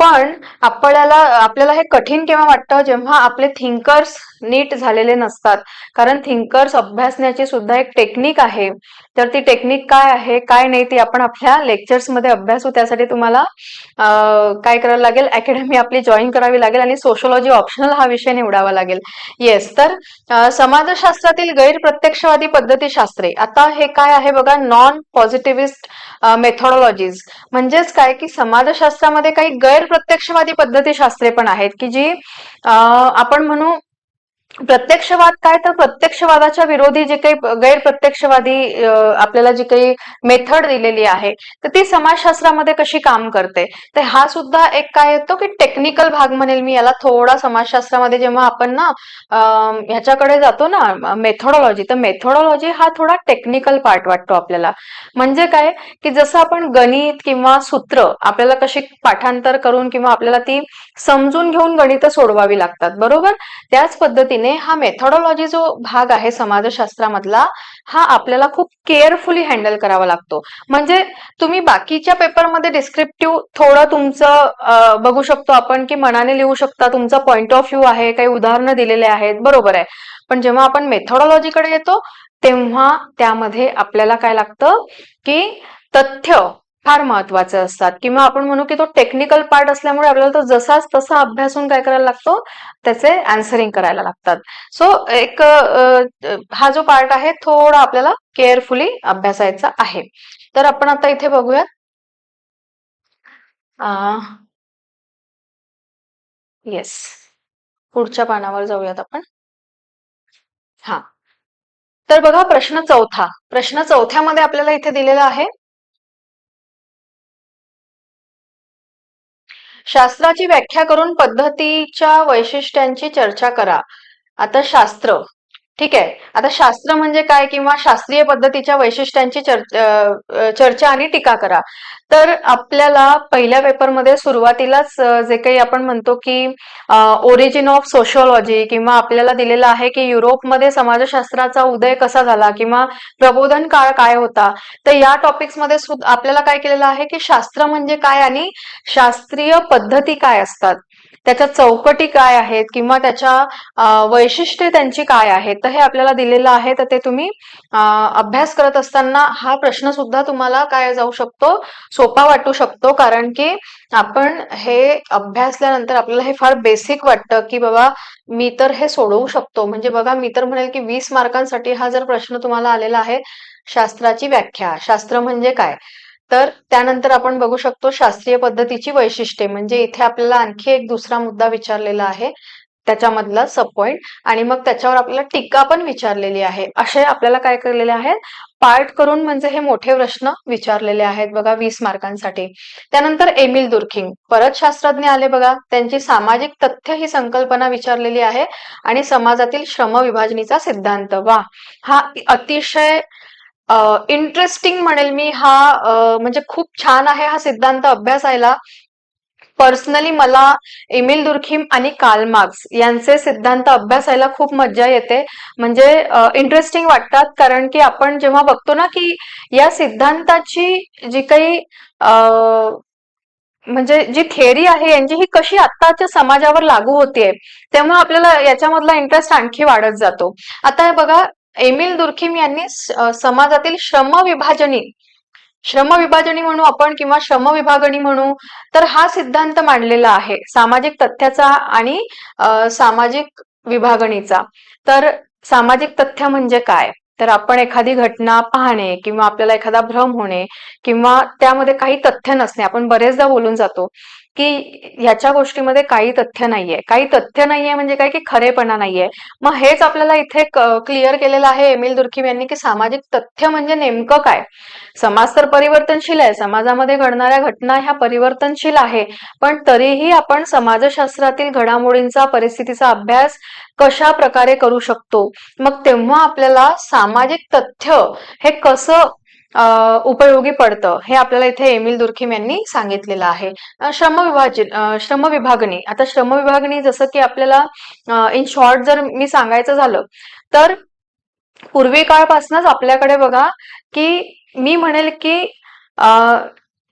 पण आपल्याला हे कठीण केव्हा वाटतं, जेव्हा आपले थिंकर्स नीट झालेले नसतात. कारण थिंकर्स अभ्यासण्याची सुद्धा एक टेक्निक आहे. तर ती टेक्निक काय आहे काय नाही ती आपण आपल्या लेक्चर्स मध्ये अभ्यासू. त्यासाठी तुम्हाला काय करायला लागेल, अकॅडमी आपली जॉईन करावी लागेल आणि सोशोलॉजी ऑप्शनल हा विषय निवडावा लागेल. येस, तर समाजशास्त्रातील गैर प्रत्यक्षवादी पद्धतीशास्त्रे. आता हे काय आहे बघा, नॉन पॉझिटिव्हिस्ट मेथोडॉलॉजीज. म्हणजेच काय की समाजशास्त्रामध्ये काही गैर प्रत्यक्षवादी पद्धतीशास्त्रे पण आहेत की जी आपण म्हणू प्रत्यक्षवाद काय, तर प्रत्यक्षवादाच्या विरोधी जे काही गैर प्रत्यक्षवादी आपल्याला जी काही मेथड दिलेली आहे तर ती समाजशास्त्रामध्ये कशी काम करते. तर हा सुद्धा एक काय येतो की टेक्निकल भाग म्हणेल मी याला थोडा. समाजशास्त्रामध्ये जेव्हा आपण ना ह्याच्याकडे जातो ना मेथोडॉलॉजी, तर मेथोडॉलॉजी हा थोडा टेक्निकल पार्ट वाटतो आपल्याला. म्हणजे काय की जसं आपण गणित किंवा सूत्र आपल्याला कशी पाठांतर करून किंवा आपल्याला ती समजून घेऊन गणित सोडवावी लागतात, बरोबर. त्याच पद्धतीने हा मेथोडॉलॉजी जो भाग आहे समाजशास्त्रामधला हा आपल्याला खूप केअरफुली हँडल करावा लागतो. म्हणजे तुम्ही बाकीच्या पेपरमध्ये डिस्क्रिप्टिव्ह थोडं तुमचं बघू शकतो आपण की मनाने लिहू शकता, तुमचा पॉइंट ऑफ व्ह्यू आहे, काही उदाहरणं दिलेले आहेत, बरोबर आहे. पण जेव्हा आपण मेथोडॉलॉजीकडे येतो तेव्हा त्यामध्ये आपल्याला काय लागतं की तथ्य फार महत्वाचे असतात, किंवा आपण म्हणू की तो टेक्निकल पार्ट असल्यामुळे आपल्याला तो जसाच तसा अभ्यासून काय करायला लागतो, त्याचे आन्सरिंग करायला लागतात. सो एक हा जो पार्ट आहे थोडा आपल्याला केअरफुली अभ्यासायचा आहे. तर आपण आता इथे बघूयात. येस, पुढच्या पानावर जाऊयात आपण. हा, तर बघा प्रश्न चौथ्यामध्ये आपल्याला इथे दिलेला आहे, शास्त्राची व्याख्या करून पद्धतीच्या वैशिष्ट्यांची चर्चा करा. आता शास्त्र, ठीक आहे. आता शास्त्र म्हणजे काय किंवा शास्त्रीय पद्धतीच्या वैशिष्ट्यांची चर्चा आणि टीका करा. तर आपल्याला पहिल्या पेपरमध्ये सुरुवातीलाच जे काही आपण म्हणतो की ओरिजिन ऑफ सोशिओलॉजी, किंवा आपल्याला दिलेलं आहे की युरोपमध्ये समाजशास्त्राचा उदय कसा झाला किंवा प्रबोधन काळ काय होता. तर या टॉपिक्स मध्ये आपल्याला काय केलेलं आहे की शास्त्र म्हणजे काय आणि शास्त्रीय पद्धती काय असतात, त्याच्या चौकटी काय आहेत किंवा त्याच्या वैशिष्ट्ये त्यांची काय आहेत, तर हे आपल्याला दिलेलं आहे. तर ते तुम्ही अभ्यास करत असताना हा प्रश्न सुद्धा तुम्हाला काय जाऊ शकतो, सोपा वाटू शकतो. कारण की आपण हे अभ्यासल्यानंतर आपल्याला हे फार बेसिक वाटतं की बाबा मी तर हे सोडवू शकतो. म्हणजे बघा मी तर म्हणेल की 20 मार्कांसाठी हा जर प्रश्न तुम्हाला आलेला आहे, शास्त्राची व्याख्या, शास्त्र म्हणजे काय. तर त्यानंतर आपण बघू शकतो शास्त्रीय पद्धतीची वैशिष्ट्ये. म्हणजे इथे आपल्याला आणखी एक दुसरा मुद्दा विचारलेला आहे, त्याच्यामधला सब पॉइंट, आणि मग त्याच्यावर आपल्याला टीका पण विचारलेली आहे. असे आपल्याला काय केलेले आहेत, पार्ट करून म्हणजे हे मोठे प्रश्न विचारलेले आहेत बघा 20 मार्कांसाठी. त्यानंतर एमिल दुर्खिंग, परत शास्त्रज्ञ आले बघा, त्यांची सामाजिक तथ्य ही संकल्पना विचारलेली आहे आणि समाजातील श्रम विभाजनीचा सिद्धांत. वा, हा अतिशय इंटरेस्टिंग म्हणेल मी. हा म्हणजे खूप छान आहे हा सिद्धांत अभ्यासायला. पर्सनली मला एमिल दुर्खिम आणि कार्ल मार्क्स यांचे सिद्धांत अभ्यासायला खूप मज्जा येते. म्हणजे इंटरेस्टिंग वाटतात, कारण की आपण जेव्हा बघतो ना की या सिद्धांताची जी काही म्हणजे जी थिअरी आहे यांची ही कशी आत्ताच्या समाजावर लागू होतीये, तेव्हा आपल्याला याच्यामधला इंटरेस्ट आणखी वाढत जातो. आता बघा एमिल दुर्खिम यांनी समाजातील श्रम विभाजनी म्हणू आपण किंवा श्रम विभागणी म्हणू, तर हा सिद्धांत मांडलेला आहे सामाजिक तथ्याचा आणि सामाजिक विभागणीचा. तर सामाजिक तथ्य म्हणजे काय, तर आपण एखादी घटना पाहणे किंवा आपल्याला एखादा भ्रम होणे किंवा त्यामध्ये काही तथ्य नसणे. आपण बरेचदा बोलून जातो की ह्याच्या गोष्टीमध्ये काही तथ्य नाहीये म्हणजे काय की खरेपणा नाहीये. मग हेच आपल्याला इथे क्लिअर केलेलं आहे एमिल दुर्खिम यांनी की सामाजिक तथ्य म्हणजे नेमकं काय. समाज तर परिवर्तनशील आहे, समाजामध्ये घडणाऱ्या घटना ह्या परिवर्तनशील आहे, पण तरीही आपण समाजशास्त्रातील घडामोडींचा परिस्थितीचा अभ्यास कशा प्रकारे करू शकतो. मग तेव्हा आपल्याला सामाजिक तथ्य हे कसं उपयोगी पडतं हे आपल्याला इथे एमिल दुर्खिम यांनी सांगितलेलं आहे. श्रमविभागणी. आता श्रमविभागणी जसं की आपल्याला इन शॉर्ट जर मी सांगायचं झालं तर पूर्वी काळपासूनच आपल्याकडे बघा की मी म्हणेल की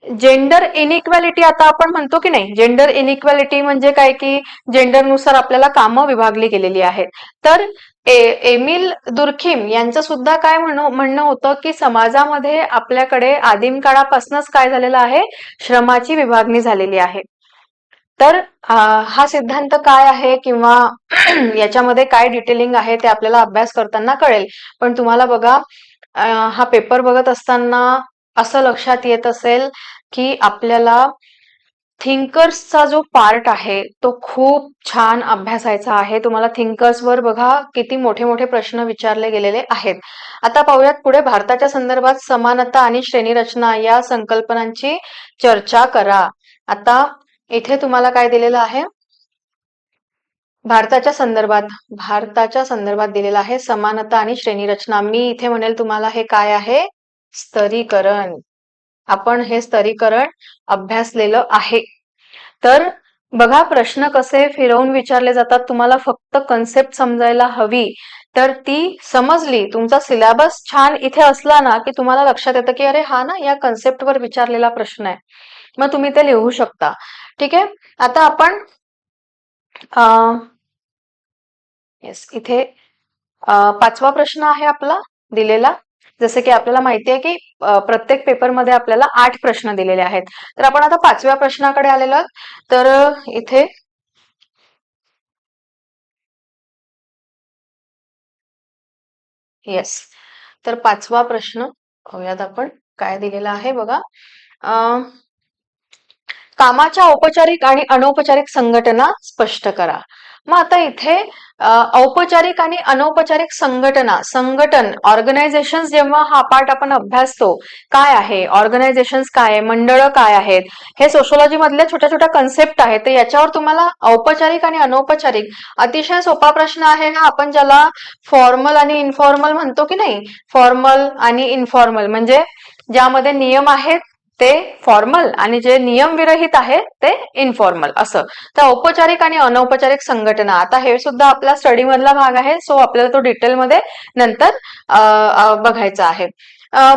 जेंडर इनइक्वॅलिटी, आता आपण म्हणतो की नाही, जेंडर इनइक्वॅलिटी म्हणजे काय की जेंडरनुसार आपल्याला कामं विभागली गेलेली आहेत. तर एमिल दुर्खिम यांचं सुद्धा काय म्हणणं होतं की समाजामध्ये आपल्याकडे आदिम काळापासूनच काय झालेलं आहे, श्रमाची विभागणी झालेली आहे. तर हा सिद्धांत काय आहे किंवा याच्यामध्ये काय डिटेलिंग आहे ते आपल्याला अभ्यास करताना कळेल. पण तुम्हाला बघा हा पेपर बघत असताना असं लक्षात येत असेल की आपल्याला थिंकर्सचा जो पार्ट आहे तो खूप छान अभ्यासायचा आहे. तुम्हाला थिंकर्सवर बघा किती मोठे मोठे प्रश्न विचारले गेलेले आहेत. आता पाहूयात पुढे, भारताच्या संदर्भात समानता आणि श्रेणीरचना या संकल्पनांची चर्चा करा. आता इथे तुम्हाला काय दिलेलं आहे, भारताच्या संदर्भात दिलेला आहे समानता आणि श्रेणीरचना. मी इथे म्हणेल तुम्हाला हे काय आहे, स्तरीकरण. आपण हे स्तरीकरण अभ्यासलेलं आहे. तर बघा प्रश्न कसे फिरवून विचारले जातात. तुम्हाला फक्त कन्सेप्ट समजायला हवी, तर ती समजली, तुमचा सिलेबस छान इथे असला ना की तुम्हाला लक्षात येतं की अरे हा ना या कन्सेप्टवर विचारलेला प्रश्न आहे, मग तुम्ही ते लिहू शकता. ठीक आहे. आता आपण इथे 5वा प्रश्न आहे आपला दिलेला. जसं की आपल्याला माहिती आहे की प्रत्येक पेपरमध्ये आपल्याला 8 प्रश्न दिलेले आहेत. तर आपण आता 5व्या प्रश्नाकडे आलेलो आहोत. तर इथे येस, तर 5वा प्रश्न पाहूयात आपण काय दिलेला आहे बघा. कामाच्या औपचारिक आणि अनौपचारिक संघटना स्पष्ट करा. मग आता इथे औपचारिक आणि अनौपचारिक संघटन ऑर्गनायझेशन, जेव्हा हा पार्ट आपण अभ्यासतो, काय आहे ऑर्गनायझेशन्स, काय आहे मंडळ, काय आहेत, हे सोशोलॉजी मधल्या छोट्या छोट्या कन्सेप्ट आहेत. तर याच्यावर तुम्हाला औपचारिक आणि अनौपचारिक, अतिशय सोपा प्रश्न आहे ना. आपण ज्याला फॉर्मल आणि इनफॉर्मल म्हणतो की नाही, फॉर्मल आणि इनफॉर्मल म्हणजे ज्यामध्ये नियम आहेत ते फॉर्मल आणि जे नियम विरहित आहे ते इनफॉर्मल असं. तर औपचारिक आणि अनौपचारिक संघटना, आता हे सुद्धा आपला स्टडी मधला भाग आहे, सो आपल्याला तो डिटेलमध्ये नंतर बघायचा आहे.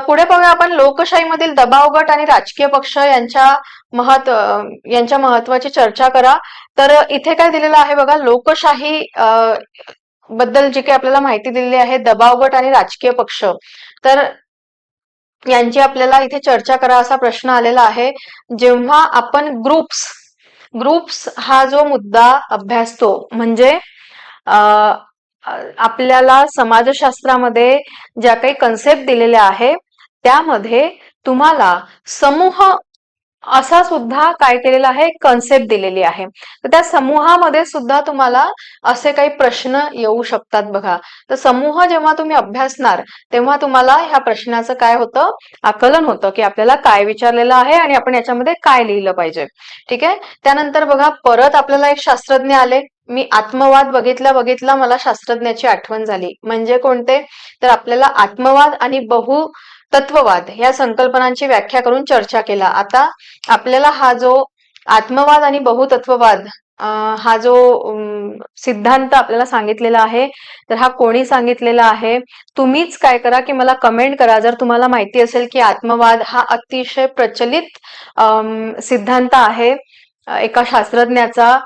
पुढे पाहूया आपण, लोकशाहीमधील दबाव गट आणि राजकीय पक्ष यांच्या महत्वाची चर्चा करा. तर इथे काय दिलेलं आहे बघा, लोकशाही बद्दल जी काही आपल्याला माहिती दिलेली आहे, दबाव गट आणि राजकीय पक्ष, तर यांची आपल्याला इथे चर्चा करा असा प्रश्न आलेला आहे. जेव्हा आपण ग्रुप्स हा जो मुद्दा अभ्यासतो, म्हणजे आपल्याला समाजशास्त्रामध्ये ज्या काही कन्सेप्ट दिलेल्या आहे त्यामध्ये तुम्हाला समूह असा सुद्धा काय केलेला आहे, कन्सेप्ट दिलेली आहे. तर त्या समूहामध्ये सुद्धा तुम्हाला असे काही प्रश्न येऊ शकतात बघा. तर समूह जेव्हा तुम्ही अभ्यासणार तेव्हा तुम्हाला ह्या प्रश्नाचं काय होतं, आकलन होतं की आपल्याला काय विचारलेलं आहे आणि आपण याच्यामध्ये काय लिहिलं पाहिजे. ठीक आहे. त्यानंतर बघा परत आपल्याला एक शास्त्रज्ञ आले. मी आत्मवाद बघितला मला शास्त्रज्ञाची आठवण झाली. म्हणजे कोणते, तर आपल्याला आत्मवाद आणि बहुतत्ववाद या संकल्पनांची व्याख्या करून चर्चा केला. आता आपल्याला हा जो आत्मवाद आणि बहुतत्ववाद हा जो सिद्धांत आपल्याला सांगितलेला आहे, तर हा कोणी सांगितलेला आहे, तुम्हीच काय करा की मला कमेंट करा जर तुम्हाला माहिती असेल की आत्मवाद हा अतिशय प्रचलित सिद्धांत आहे एका शास्त्रज्ञाचा.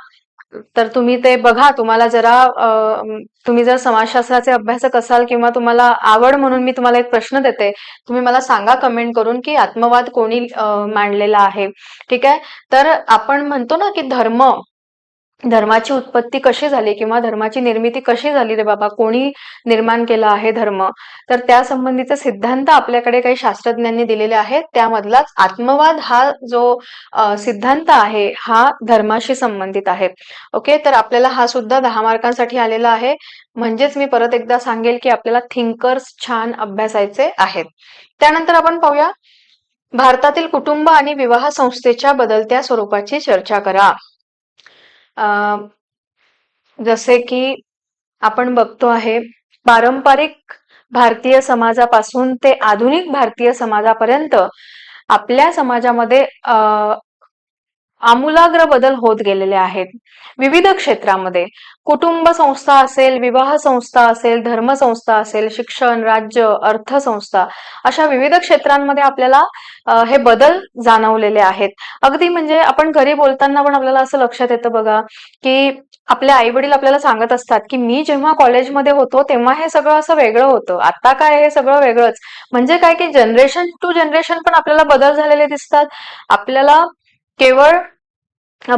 तर तुम्ही ते बघा. तुम्हाला जरा तुम्ही जर समाजशास्त्राचे अभ्यासक असाल किंवा तुम्हाला आवड म्हणून मी तुम्हाला एक प्रश्न देते. तुम्ही मला सांगा कमेंट करून की आत्मवाद कोणी मांडलेला आहे. ठीक आहे. तर आपण म्हणतो ना की धर्माची उत्पत्ती कशी झाली किंवा धर्माची निर्मिती कशी झाली रे बाबा, कोणी निर्माण केला आहे धर्म, तर त्या संबंधीचे सिद्धांत आपल्याकडे काही शास्त्रज्ञांनी दिलेले आहेत. त्यामधलाच आत्मवाद हा जो सिद्धांत आहे हा धर्माशी संबंधित आहे. ओके. तर आपल्याला हा सुद्धा 10 मार्कांसाठी आलेला आहे. म्हणजेच मी परत एकदा सांगेल की आपल्याला थिंकर्स छान अभ्यासायचे आहेत. त्यानंतर आपण पाहूया, भारतातील कुटुंब आणि विवाह संस्थेच्या बदलत्या स्वरूपाची चर्चा करा. जसे की आपण बघतो आहे, पारंपरिक भारतीय समाजापासून ते आधुनिक भारतीय समाजापर्यंत आपल्या समाजामध्ये आमूलाग्र बदल होत गेलेले आहेत. विविध क्षेत्रामध्ये कुटुंब संस्था असेल, विवाह संस्था असेल, धर्मसंस्था असेल, शिक्षण, राज्य, अर्थसंस्था, अशा विविध क्षेत्रांमध्ये आपल्याला हे बदल जाणवलेले आहेत. अगदी म्हणजे आपण घरी बोलताना पण आपल्याला असं लक्षात येतं बघा, की आपले आई वडील आपल्याला सांगत असतात की मी जेव्हा कॉलेजमध्ये होतो तेव्हा हे सगळं असं वेगळं होतं, आता काय हे सगळं वेगळंच. म्हणजे काय की जनरेशन टू जनरेशन पण आपल्याला बदल झालेले दिसतात. आपल्याला केवळ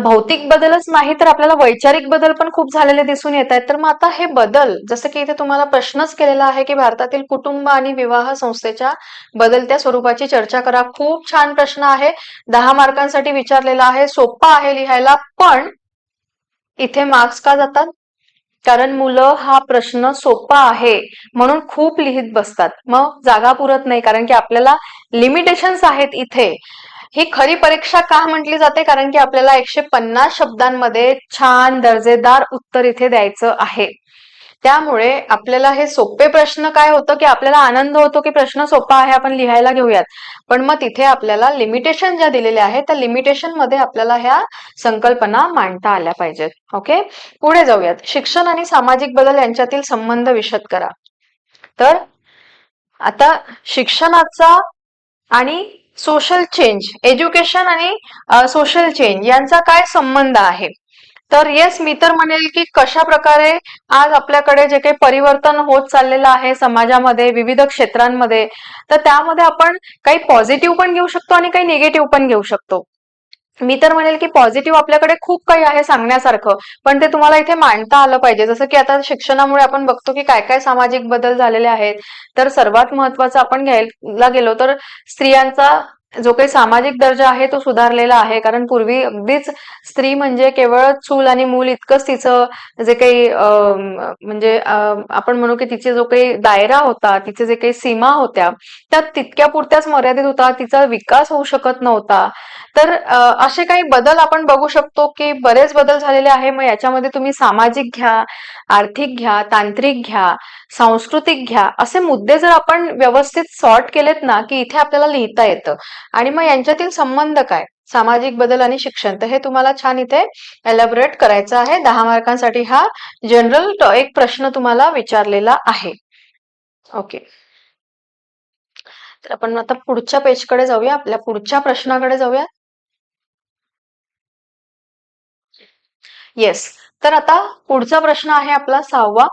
भौतिक बदलच नाही तर आपल्याला वैचारिक बदल पण खूप झालेले दिसून येत आहेत. तर मग आता हे बदल, जसं की इथे तुम्हाला प्रश्नच केलेला आहे की भारतातील कुटुंब आणि विवाह संस्थेच्या बदलत्या स्वरूपाची चर्चा करा. खूप छान प्रश्न आहे, 10 मार्कांसाठी विचारलेला आहे, सोपा आहे लिहायला. पण इथे मार्क्स का जातात? कारण मुलं हा प्रश्न सोपा आहे म्हणून खूप लिहित बसतात, मग जागा पुरत नाही. कारण की आपल्याला लिमिटेशन्स आहेत इथे. ही खरी परीक्षा का म्हटली जाते? कारण की आपल्याला 150 शब्दांमध्ये छान दर्जेदार उत्तर इथे द्यायचं आहे. त्यामुळे आपल्याला हे सोपे प्रश्न काय होतं की आपल्याला आनंद होतो की प्रश्न सोपा आहे, आपण लिहायला घेऊयात. पण मग तिथे आपल्याला लिमिटेशन ज्या दिलेल्या आहेत त्या लिमिटेशन मध्ये आपल्याला ह्या संकल्पना मांडता आल्या पाहिजेत. ओके. पुढे जाऊयात. शिक्षण आणि सामाजिक बदल यांच्यातील संबंध विशद करा. तर आता शिक्षणाचा आणि सोशल चेंज, एज्युकेशन आणि सोशल चेंज यांचा काय संबंध आहे? तर येस, मी तर म्हणेल की कशा प्रकारे आज आपल्याकडे जे काही परिवर्तन होत चाललेलं आहे समाजामध्ये विविध क्षेत्रांमध्ये, तर त्यामध्ये आपण काही पॉझिटिव्ह पण घेऊ शकतो आणि काही निगेटिव्ह पण घेऊ शकतो. मी तर म्हणेल की पॉझिटिव्ह आपल्याकडे खूप काही आहे सांगण्यासारखं, पण ते तुम्हाला इथे मांडता आलं पाहिजे. जसं की आता शिक्षणामुळे आपण बघतो की काय काय सामाजिक बदल झालेले आहेत. तर सर्वात महत्वाचं आपण घ्यायला गेलो तर स्त्रियांचा जो काही सामाजिक दर्जा आहे तो सुधारलेला आहे. कारण पूर्वी अगदीच स्त्री म्हणजे केवळ चूल आणि मूल इतकंच तिचं जे काही म्हणजे आपण म्हणू की तिचे जो काही दायरा होता, तिचे जे काही सीमा होत्या त्या तितक्या पुरत्याच मर्यादित होता, तिचा विकास होऊ शकत नव्हता. तर असे काही बदल आपण बघू शकतो की बरेच बदल झालेले आहे. मग याच्यामध्ये तुम्ही सामाजिक घ्या, आर्थिक घ्या, तांत्रिक घ्या, सांस्कृतिक घ्या, असे मुद्दे जर आपण व्यवस्थित सॉर्ट केलेत ना की इथे आपल्याला लिहिता येतं. आणि मग यांच्यातील संबंध काय, सामाजिक बदल आणि शिक्षण, तर हे तुम्हाला छान इथे एलॅबोरेट करायचं आहे. 10 मार्कांसाठी हा जनरल एक प्रश्न तुम्हाला विचारलेला आहे. ओके. तर आपण आता पुढच्या पेजकडे जाऊया, आपल्या पुढच्या प्रश्नाकडे जाऊया. येस. तर आता पुढचा प्रश्न आहे आपला 6वा.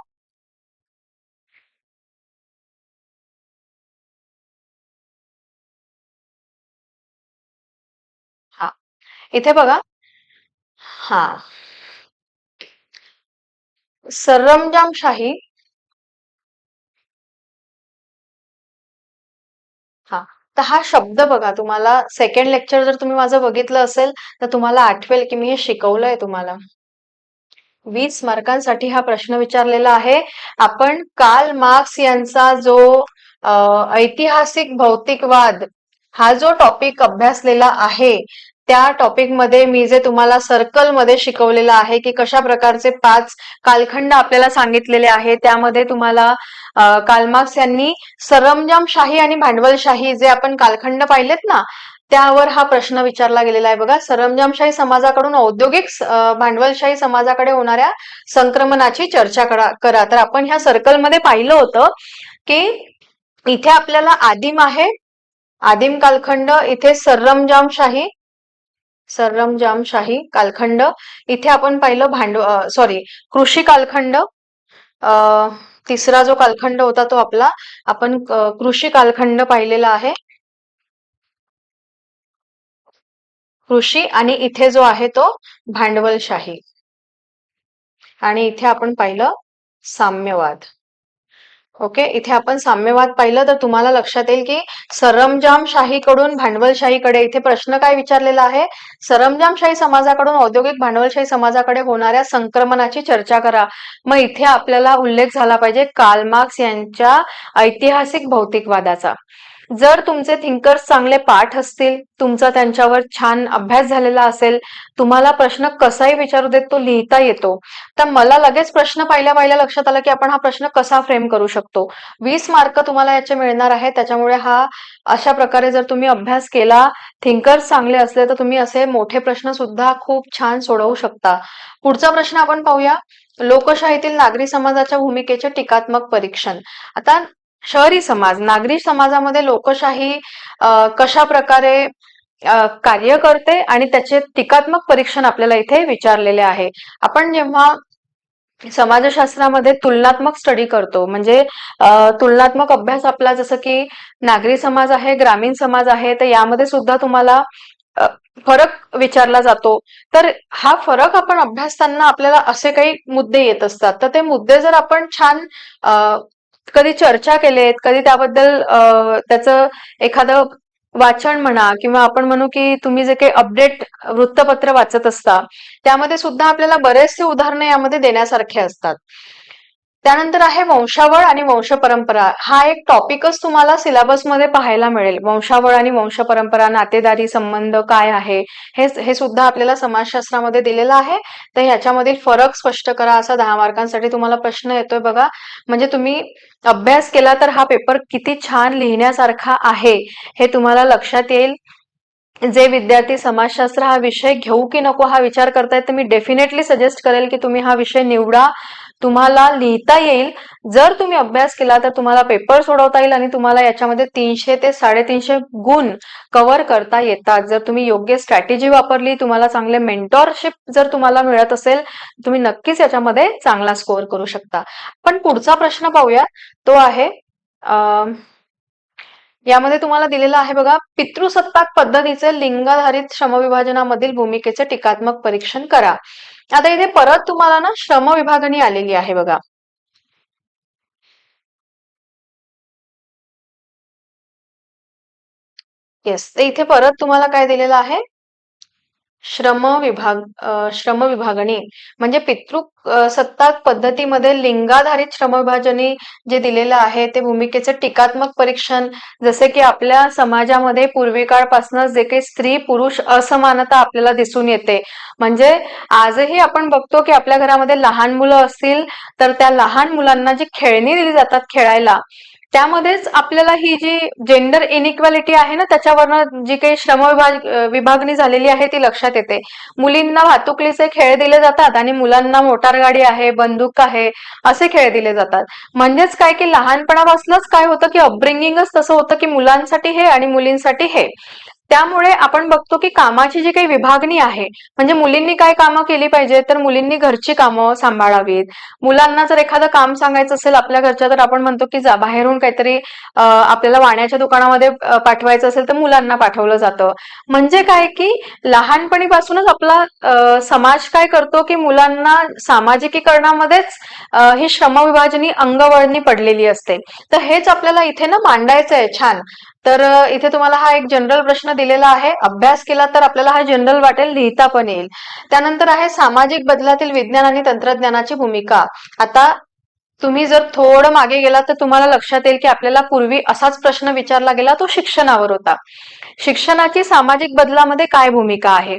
हा, इथे बघा. हा, सरंजामशाही. हा, तर हा शब्द बघा, तुम्हाला सेकंड लेक्चर जर तुम्ही माझं बघितलं असेल तर तुम्हाला आठवेल की मी हे शिकवलंय तुम्हाला. 20 मार्कांसाठी हा प्रश्न विचारलेला आहे. आपण कार्ल मार्क्स यांचा जो ऐतिहासिक भौतिकवाद हा जो टॉपिक अभ्यासलेला आहे त्या टॉपिक मध्ये मी जे तुम्हाला सर्कल मध्ये शिकवलेलं आहे की कशा प्रकारचे 5 कालखंड आपल्याला सांगितलेले आहे, त्यामध्ये तुम्हाला कार्ल मार्क्स यांनी सरंजामशाही आणि भांडवलशाही जे आपण कालखंड पाहिलेत ना त्यावर हा प्रश्न विचारला गेलेला आहे. बघा, सरंजामशाही समाजाकडून औद्योगिक भांडवलशाही समाजाकडे होणाऱ्या संक्रमणाची चर्चा करा. तर आपण ह्या सर्कलमध्ये पाहिलं होतं की इथे आपल्याला आदिम आहे, आदिम कालखंड, इथे सरंजामशाही, सरंजामशाही कालखंड. इथे आपण पाहिलं कृषी कालखंड. अ, तिसरा जो कालखंड होता तो आपला आपण कृषी कालखंड पाहिलेला आहे. कृषी आणि इथे जो आहे तो भांडवलशाही. आणि इथे आपण पाहिलं साम्यवाद. ओके, इथे आपण साम्यवाद पाहिलं तर तुम्हाला लक्षात येईल की सरंजामशाहीकडून भांडवलशाहीकडे इथे प्रश्न काय विचारलेला आहे? सरंजामशाही समाजाकडून औद्योगिक भांडवलशाही समाजाकडे होणाऱ्या संक्रमणाची चर्चा करा. मग इथे आपल्याला उल्लेख झाला पाहिजे कार्ल मार्क्स यांच्या ऐतिहासिक भौतिकवादाचा. जर तुमचे थिंकर्स चांगले पाठ असतील, तुमचा त्यांच्यावर छान अभ्यास झालेला असेल, तुम्हाला प्रश्न कसाही विचारू देत तो लिहिता येतो, तर मला लगेच प्रश्न पाहिल्या पाहिल्या लक्षात आलं की आपण हा प्रश्न कसा फ्रेम करू शकतो. 20 मार्क तुम्हाला याचे मिळणार आहे. त्याच्यामुळे हा अशा प्रकारे जर तुम्ही अभ्यास केला, थिंकर्स चांगले असले तर तुम्ही असे मोठे प्रश्न सुद्धा खूप छान सोडवू शकता. पुढचा प्रश्न आपण पाहूया. लोकशाहीतील नागरी समाजाच्या भूमिकेचे टीकात्मक परीक्षण. आता शहरी समाज, नागरी समाजामध्ये लोकशाही कशा प्रकारे कार्य करते आणि त्याचे टीकात्मक परीक्षण आपल्याला इथे विचारलेले आहे. आपण जेव्हा समाजशास्त्रामध्ये तुलनात्मक स्टडी करतो, म्हणजे तुलनात्मक अभ्यास आपला, जसं की नागरी समाज आहे, ग्रामीण समाज आहे, तर यामध्ये सुद्धा तुम्हाला फरक विचारला जातो. तर हा फरक आपण अभ्यासताना आपल्याला असे काही मुद्दे येत असतात, तर ते मुद्दे जर आपण छान कधी चर्चा केलेत, कधी त्याबद्दल त्याचं एखादं वाचन म्हणा, किंवा आपण म्हणू की तुम्ही जे काही अपडेट वृत्तपत्र वाचत असता, त्यामध्ये सुद्धा आपल्याला बरेचसे उदाहरणे यामध्ये देण्यासारखे असतात. त्यानंतर आहे वंशावळ आणि वंशपरंपरा. हा एक टॉपिकच तुम्हाला सिलेबसमध्ये पाहायला मिळेल. वंशावळ आणि वंशपरंपरा, नातेदारी संबंध काय आहे, हे सुद्धा आपल्याला समाजशास्त्रामध्ये दिलेलं आहे. तर ह्याच्यामधील फरक स्पष्ट करा, असा 10 मार्कांसाठी तुम्हाला प्रश्न येतोय बघा. म्हणजे तुम्ही अभ्यास केला तर हा पेपर किती छान लिहिण्यासारखा आहे हे तुम्हाला लक्षात येईल. जे विद्यार्थी समाजशास्त्र हा विषय घेऊ की नको हा विचार करतायत, तर मी डेफिनेटली सजेस्ट करेल की तुम्ही हा विषय निवडा. तुम्हाला लिहिता येईल. जर तुम्ही अभ्यास केला तर तुम्हाला पेपर सोडवता येईल आणि तुम्हाला याच्यामध्ये 300 ते 350 गुण कव्हर करता येतात. जर तुम्ही योग्य स्ट्रॅटेजी वापरली, तुम्हाला चांगले मेंटॉरशिप जर तुम्हाला मिळत असेल, तुम्ही नक्कीच याच्यामध्ये चांगला स्कोअर करू शकता. पण पुढचा प्रश्न पाहूया. तो आहे यामध्ये तुम्हाला दिलेलं आहे बघा, पितृसत्ताक पद्धतीचे लिंगाधारित श्रमविभाजनामधील भूमिकेचे टीकात्मक परीक्षण करा. आता इथे परत तुम्हाला ना श्रमविभागणी आलेली आहे बघा. येस, तर इथे परत तुम्हाला काय दिलेलं आहे? श्रमविभागणी म्हणजे पितृसत्ताक पद्धतीमध्ये लिंगाधारित श्रमविभाजनी जे दिलेलं आहे ते भूमिकेचे टीकात्मक परीक्षण. जसे की आपल्या समाजामध्ये पूर्वीकाळपासूनच जे काही स्त्री पुरुष असमानता आपल्याला दिसून येते, म्हणजे आजही आपण बघतो की आपल्या घरामध्ये लहान मुलं असतील तर त्या लहान मुलांना जी खेळणी दिली जातात खेळायला, त्यामध्येच आपल्याला ही जी जेंडर इनइक्वॅलिटी आहे ना, त्याच्यावरनं जी काही विभागणी झालेली आहे ती लक्षात येते. मुलींना वाहतुकीचे खेळ दिले जातात आणि मुलांना मोटार गाडी आहे, बंदूक आहे, असे खेळ दिले जातात. म्हणजेच काय की लहानपणापासूनच काय होतं की अपब्रिंगिंगच तसं होतं की मुलांसाठी हे आणि मुलींसाठी हे. त्यामुळे आपण बघतो की कामाची जी काही विभागणी आहे, म्हणजे मुलींनी काय कामं केली पाहिजे, तर मुलींनी घरची कामं सांभाळावीत. मुलांना जर एखादं काम सांगायचं असेल आपल्या घरच्या, तर आपण म्हणतो की जा बाहेरून काहीतरी आपल्याला वाण्याच्या दुकानामध्ये पाठवायचं असेल तर मुलांना पाठवलं जातं. म्हणजे काय की लहानपणीपासूनच आपला समाज काय करतो की मुलांना सामाजिकीकरणामध्येच ही श्रमविभाजनी अंगवळणी पडलेली असते. तर हेच आपल्याला इथे ना मांडायचं आहे छान. तर इथे तुम्हाला हा एक जनरल प्रश्न दिलेला आहे. अभ्यास केला तर आपल्याला हा जनरल वाटेल, लिहिता पण येईल. त्यानंतर आहे सामाजिक बदलातील विज्ञान आणि तंत्रज्ञानाची भूमिका. आता तुम्ही जर थोडं मागे गेला तर तुम्हाला लक्षात येईल की आपल्याला पूर्वी असाच प्रश्न विचारला गेला, तो शिक्षणावर होता. शिक्षणाची सामाजिक बदलामध्ये काय भूमिका आहे,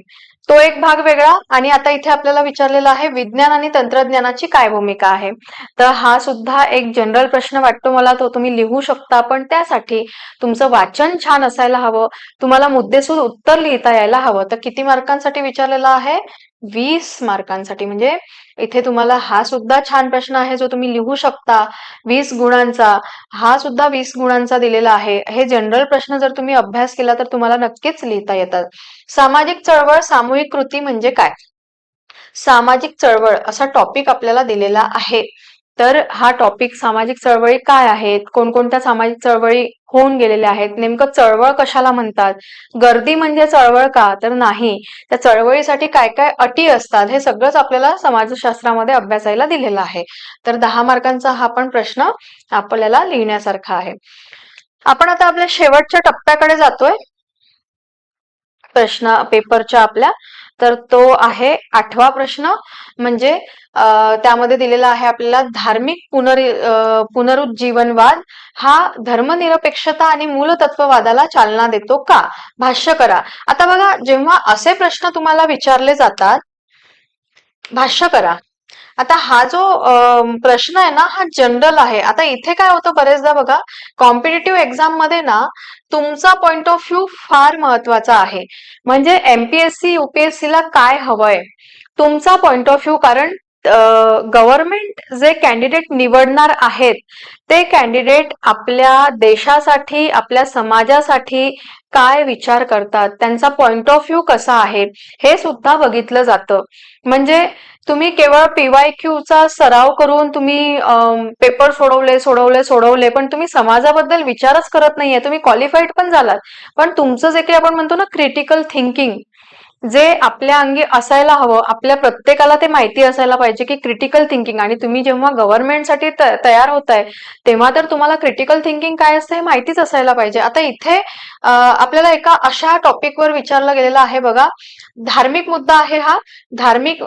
तो एक भाग वेगळा. आणि आता इथे आपल्याला विचारलेला आहे विज्ञान आणि तंत्रज्ञानाची काय भूमिका आहे. तर हा सुद्धा एक जनरल प्रश्न वाटतो मला, तो तुम्ही लिहू शकता. पण त्यासाठी तुमचं वाचन छान असायला हवं, तुम्हाला मुद्देसूद उत्तर लिहिता यायला हवं. तर किती मार्कांसाठी विचारलेला आहे? 20 मार्कांसाठी. म्हणजे इथे तुम्हाला हा सुद्धा छान प्रश्न आहे जो तुम्ही लिहू शकता 20 गुणांचा. हा सुद्धा 20 गुणांचा दिलेला आहे. हे जनरल प्रश्न जर तुम्ही अभ्यास केला तर तुम्हाला नक्कीच लिहिता येतात. सामाजिक चळवळ सामूहिक कृती म्हणजे काय? सामाजिक चळवळ असा टॉपिक आपल्याला दिलेला आहे. तर हा टॉपिक सामाजिक चळवळी काय आहेत, कोणकोणत्या सामाजिक चळवळी होऊन गेलेल्या आहेत, नेमकं चळवळ कशाला म्हणतात, गर्दी म्हणजे चळवळ का, तर नाही, त्या चळवळीसाठी काय काय अटी असतात, हे सगळंच आपल्याला समाजशास्त्रामध्ये अभ्यासायला दिलेलं आहे. तर 10 मार्कांचा हा पण प्रश्न आपल्याला लिहिण्यासारखा आहे. आपण आता आपल्या शेवटच्या टप्प्याकडे जातोय प्रश्न पेपरच्या आपल्या. तर तो आहे 8वा प्रश्न. म्हणजे त्यामध्ये दिलेला आहे आपल्याला धार्मिक पुनरुज्जीवनवाद हा धर्मनिरपेक्षता आणि मूलतत्ववादाला चालना देतो का? भाष्य करा. आता बघा, जेव्हा असे प्रश्न तुम्हाला विचारले जातात, भाष्य करा. आता हा जो प्रश्न आहे ना, हा जनरल आहे. आता इथे काय होतं बरेचदा बघा, कॉम्पिटेटिव्ह एक्झाम मध्ये ना तुमचा पॉइंट ऑफ व्ह्यू फार महत्वाचा आहे. म्हणजे एमपीएससी युपीएससी ला काय हवंय, तुमचा पॉइंट ऑफ व्ह्यू. कारण गव्हर्नमेंट जे कॅन्डिडेट निवडणार आहेत ते कॅन्डिडेट आपल्या देशासाठी, आपल्या समाजासाठी काय विचार करतात, त्यांचा पॉइंट ऑफ व्ह्यू कसा आहे, हे सुद्धा बघितलं जातं. म्हणजे तुम्ही केवळ पीवायक्यू चा सराव करून तुम्ही पेपर सोडवले, पण तुम्ही समाजाबद्दल विचारच करत नाहीये. तुम्ही क्वालिफाईड पण झालात, पण तुमचं जे काही आपण म्हणतो ना क्रिटिकल थिंकिंग, जे आपल्या अंगी असायला हवं, आपल्या प्रत्येकाला ते माहिती असायला पाहिजे की क्रिटिकल थिंकिंग. आणि तुम्ही जेव्हा गव्हर्नमेंटसाठी तयार होताय तेव्हा तर तुम्हाला क्रिटिकल थिंकिंग काय असतं हे माहितीच असायला पाहिजे. आता इथे आपल्याला एका अशा टॉपिकवर विचारला गेलेला आहे बघा, धार्मिक मुद्दा आहे हा. धार्मिक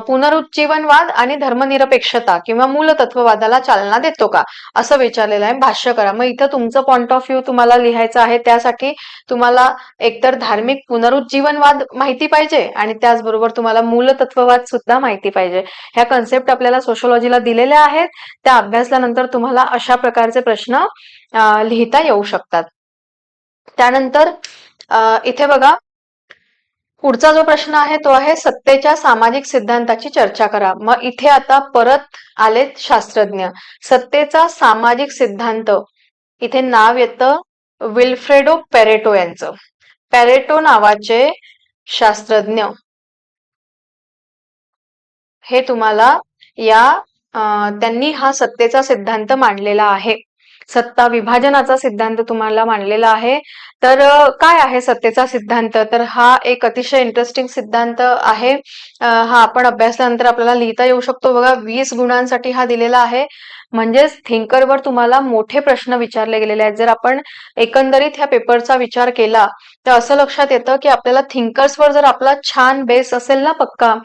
पुनरुज्जीवनवाद आणि धर्मनिरपेक्षता किंवा मूलतत्ववादाला चालना देतो का, असं विचारलेलं आहे. भाष्य करा. मग इथं तुमचं पॉइंट ऑफ व्ह्यू तुम्हाला लिहायचं आहे. त्यासाठी तुम्हाला एकतर धार्मिक पुनरुज्जीवनवाद माहिती पाहिजे आणि त्याचबरोबर तुम्हाला मूलतत्ववाद सुद्धा माहिती पाहिजे. ह्या कन्सेप्ट आपल्याला सोशोलॉजीला दिलेल्या आहेत. त्या अभ्यासल्यानंतर तुम्हाला अशा प्रकारचे प्रश्न लिहिता येऊ शकतात. त्यानंतर इथे बघा, पुढचा जो प्रश्न आहे तो आहे सत्तेच्या सामाजिक सिद्धांताची चर्चा करा. मग इथे आता परत आलेत शास्त्रज्ञ. सत्तेचा सामाजिक सिद्धांत, इथे नाव येतं विल्फ्रेडो पॅरेटो यांचं. पॅरेटो नावाचे शास्त्रज्ञ हे तुम्हाला त्यांनी हा सत्तेचा सिद्धांत मांडलेला आहे. सत्ता विभाजनाचा सिद्धांत तुम्हाला मांडलेला आहे. तर काय आहे सत्तेचा सिद्धांत, तर हा एक अतिशय इंटरेस्टिंग सिद्धांत आहे. हा आपण अभ्यासानंतर आपल्याला लिहिता येऊ शकतो. बघा, 20 गुणांसाठी हा दिलेला आहे. म्हणजेच थिंकरवर तुम्हाला मोठे प्रश्न विचारले गेलेले आहेत. जर आपण एकंदरीत ह्या पेपरचा विचार केला तर असं लक्षात येतं की आपल्याला थिंकर्सवर जर आपला छान बेस असेल ना पक्का,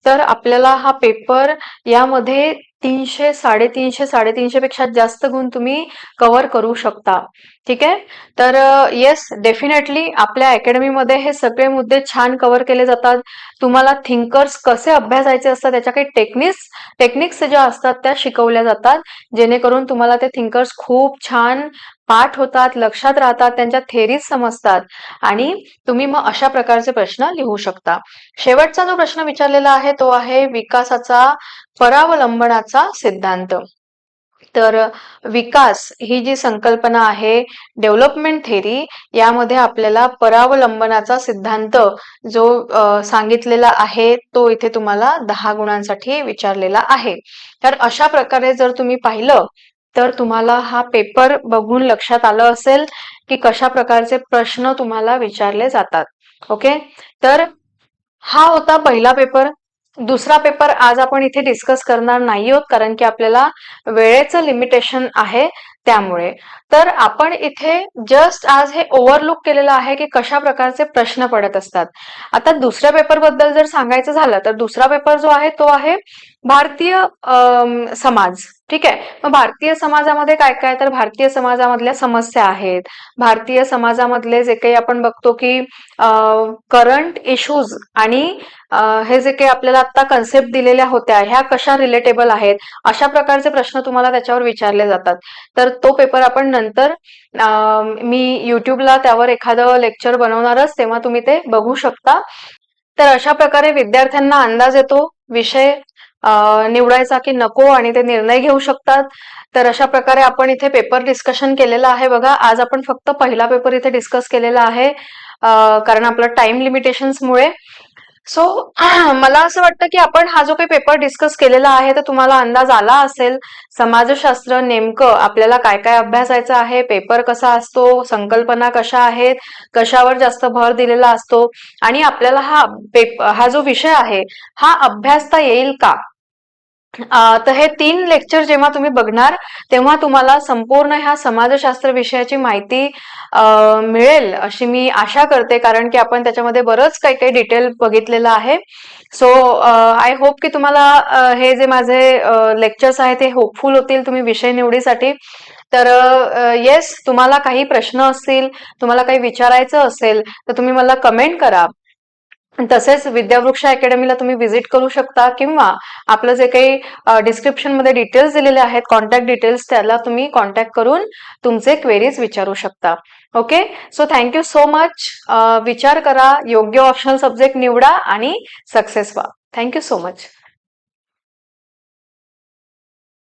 तर आपल्याला हा पेपर यामध्ये 300, 350 पेक्षा जास्त गुण तुम्ही कव्हर करू शकता. ठीक आहे. तर येस, डेफिनेटली आपल्या अकॅडमीमध्ये हे सगळे मुद्दे छान कव्हर केले जातात. तुम्हाला थिंकर्स कसे अभ्यासायचे असतात त्याच्या काही टेक्निक्स ज्या असतात त्या शिकवल्या जातात, जेणेकरून तुम्हाला ते थिंकर्स खूप छान पाठ होतात, लक्षात राहतात, त्यांच्या थेरीज समजतात आणि तुम्ही मग अशा प्रकारचे प्रश्न लिहू शकता. शेवटचा जो प्रश्न विचारलेला आहे तो आहे विकासाचा परावलंबनाचा सिद्धांत. तर विकास ही जी संकल्पना आहे, डेव्हलपमेंट थेरी, यामध्ये आपल्याला परावलंबनाचा सिद्धांत जो सांगितलेला आहे तो इथे तुम्हाला 10 गुणांसाठी विचारलेला आहे. तर अशा प्रकारे जर तुम्ही पाहिलं तर तुम्हाला हा पेपर बघून लक्षात आलं असेल की कशा प्रकारचे प्रश्न तुम्हाला विचारले जातात. ओके. तर हा होता पहिला पेपर. दुसरा पेपर आज आपण इथे डिस्कस करणार नाही आहोत, कारण की आपल्याला वेळेचं लिमिटेशन आहे त्यामुळे. तर आपण इथे जस्ट आज हे ओव्हरलुक केलेलं आहे की कशा प्रकारचे प्रश्न पडत असतात. आता दुसऱ्या पेपर बद्दल जर सांगायचं झालं तर दुसरा पेपर जो आहे तो आहे भारतीय समाज. ठीक आहे. मग भारतीय समाजामध्ये काय काय, तर भारतीय समाजामधल्या समस्या आहेत, भारतीय समाजामधले जे काही आपण बघतो की करंट इश्यूज आणि हे जे काही आपल्याला आता कन्सेप्ट दिलेल्या होत्या ह्या कशा रिलेटेबल आहेत, अशा प्रकारचे प्रश्न तुम्हाला त्याच्यावर विचारले जातात. तर तो पेपर आपण नंतर मी युट्यूबला त्यावर एखादं लेक्चर बनवणारच, तेव्हा तुम्ही ते बघू शकता. तर अशा प्रकारे विद्यार्थ्यांना अंदाज येतो विषय निवडायचा की नको आणि ते निर्णय घेऊ शकतात. तर अशा प्रकारे आपण इथे पेपर डिस्कशन केलेलं आहे बघा. आज आपण फक्त पहिला पेपर इथे डिस्कस केलेला आहे कारण आपलं टाइम लिमिटेशन्समुळे. सो मला असं वाटतं की आपण हा जो काही पेपर डिस्कस केलेला आहे तर तुम्हाला अंदाज आला असेल समाजशास्त्र नेमकं आपल्याला काय काय अभ्यासायचं आहे, पेपर कसा असतो, संकल्पना कशा आहेत, कशावर जास्त भर दिलेला असतो आणि आपल्याला हा जो विषय आहे हा अभ्यासता येईल का. तर हे 3 लेक्चर जेव्हा तुम्ही बघणार तेव्हा तुम्हाला संपूर्ण ह्या समाजशास्त्र विषयाची माहिती मिळेल अशी मी आशा करते, कारण की आपण त्याच्यामध्ये बरंच काही काही डिटेल बघितलेलं आहे. सो आय होप की तुम्हाला हे जे माझे लेक्चर्स आहेत ते होपफुल होतील तुम्ही विषय निवडीसाठी. तर येस, तुम्हाला काही प्रश्न असतील, तुम्हाला काही विचारायचं असेल तर तुम्ही मला कमेंट करा. तसेच विद्यावृक्ष अकॅडमीला तुम्ही व्हिजिट करू शकता किंवा आपलं जे काही डिस्क्रिप्शन मध्ये डिटेल्स दिलेले आहेत कॉन्टॅक्ट डिटेल्स त्याला तुम्ही कॉन्टॅक्ट करून तुमचे क्वेरीज विचारू शकता. Okay, so thank you so much. विचार करा, योग्य ऑप्शनल सब्जेक्ट निवडा आणि सक्सेस व्हा. Thank you so much.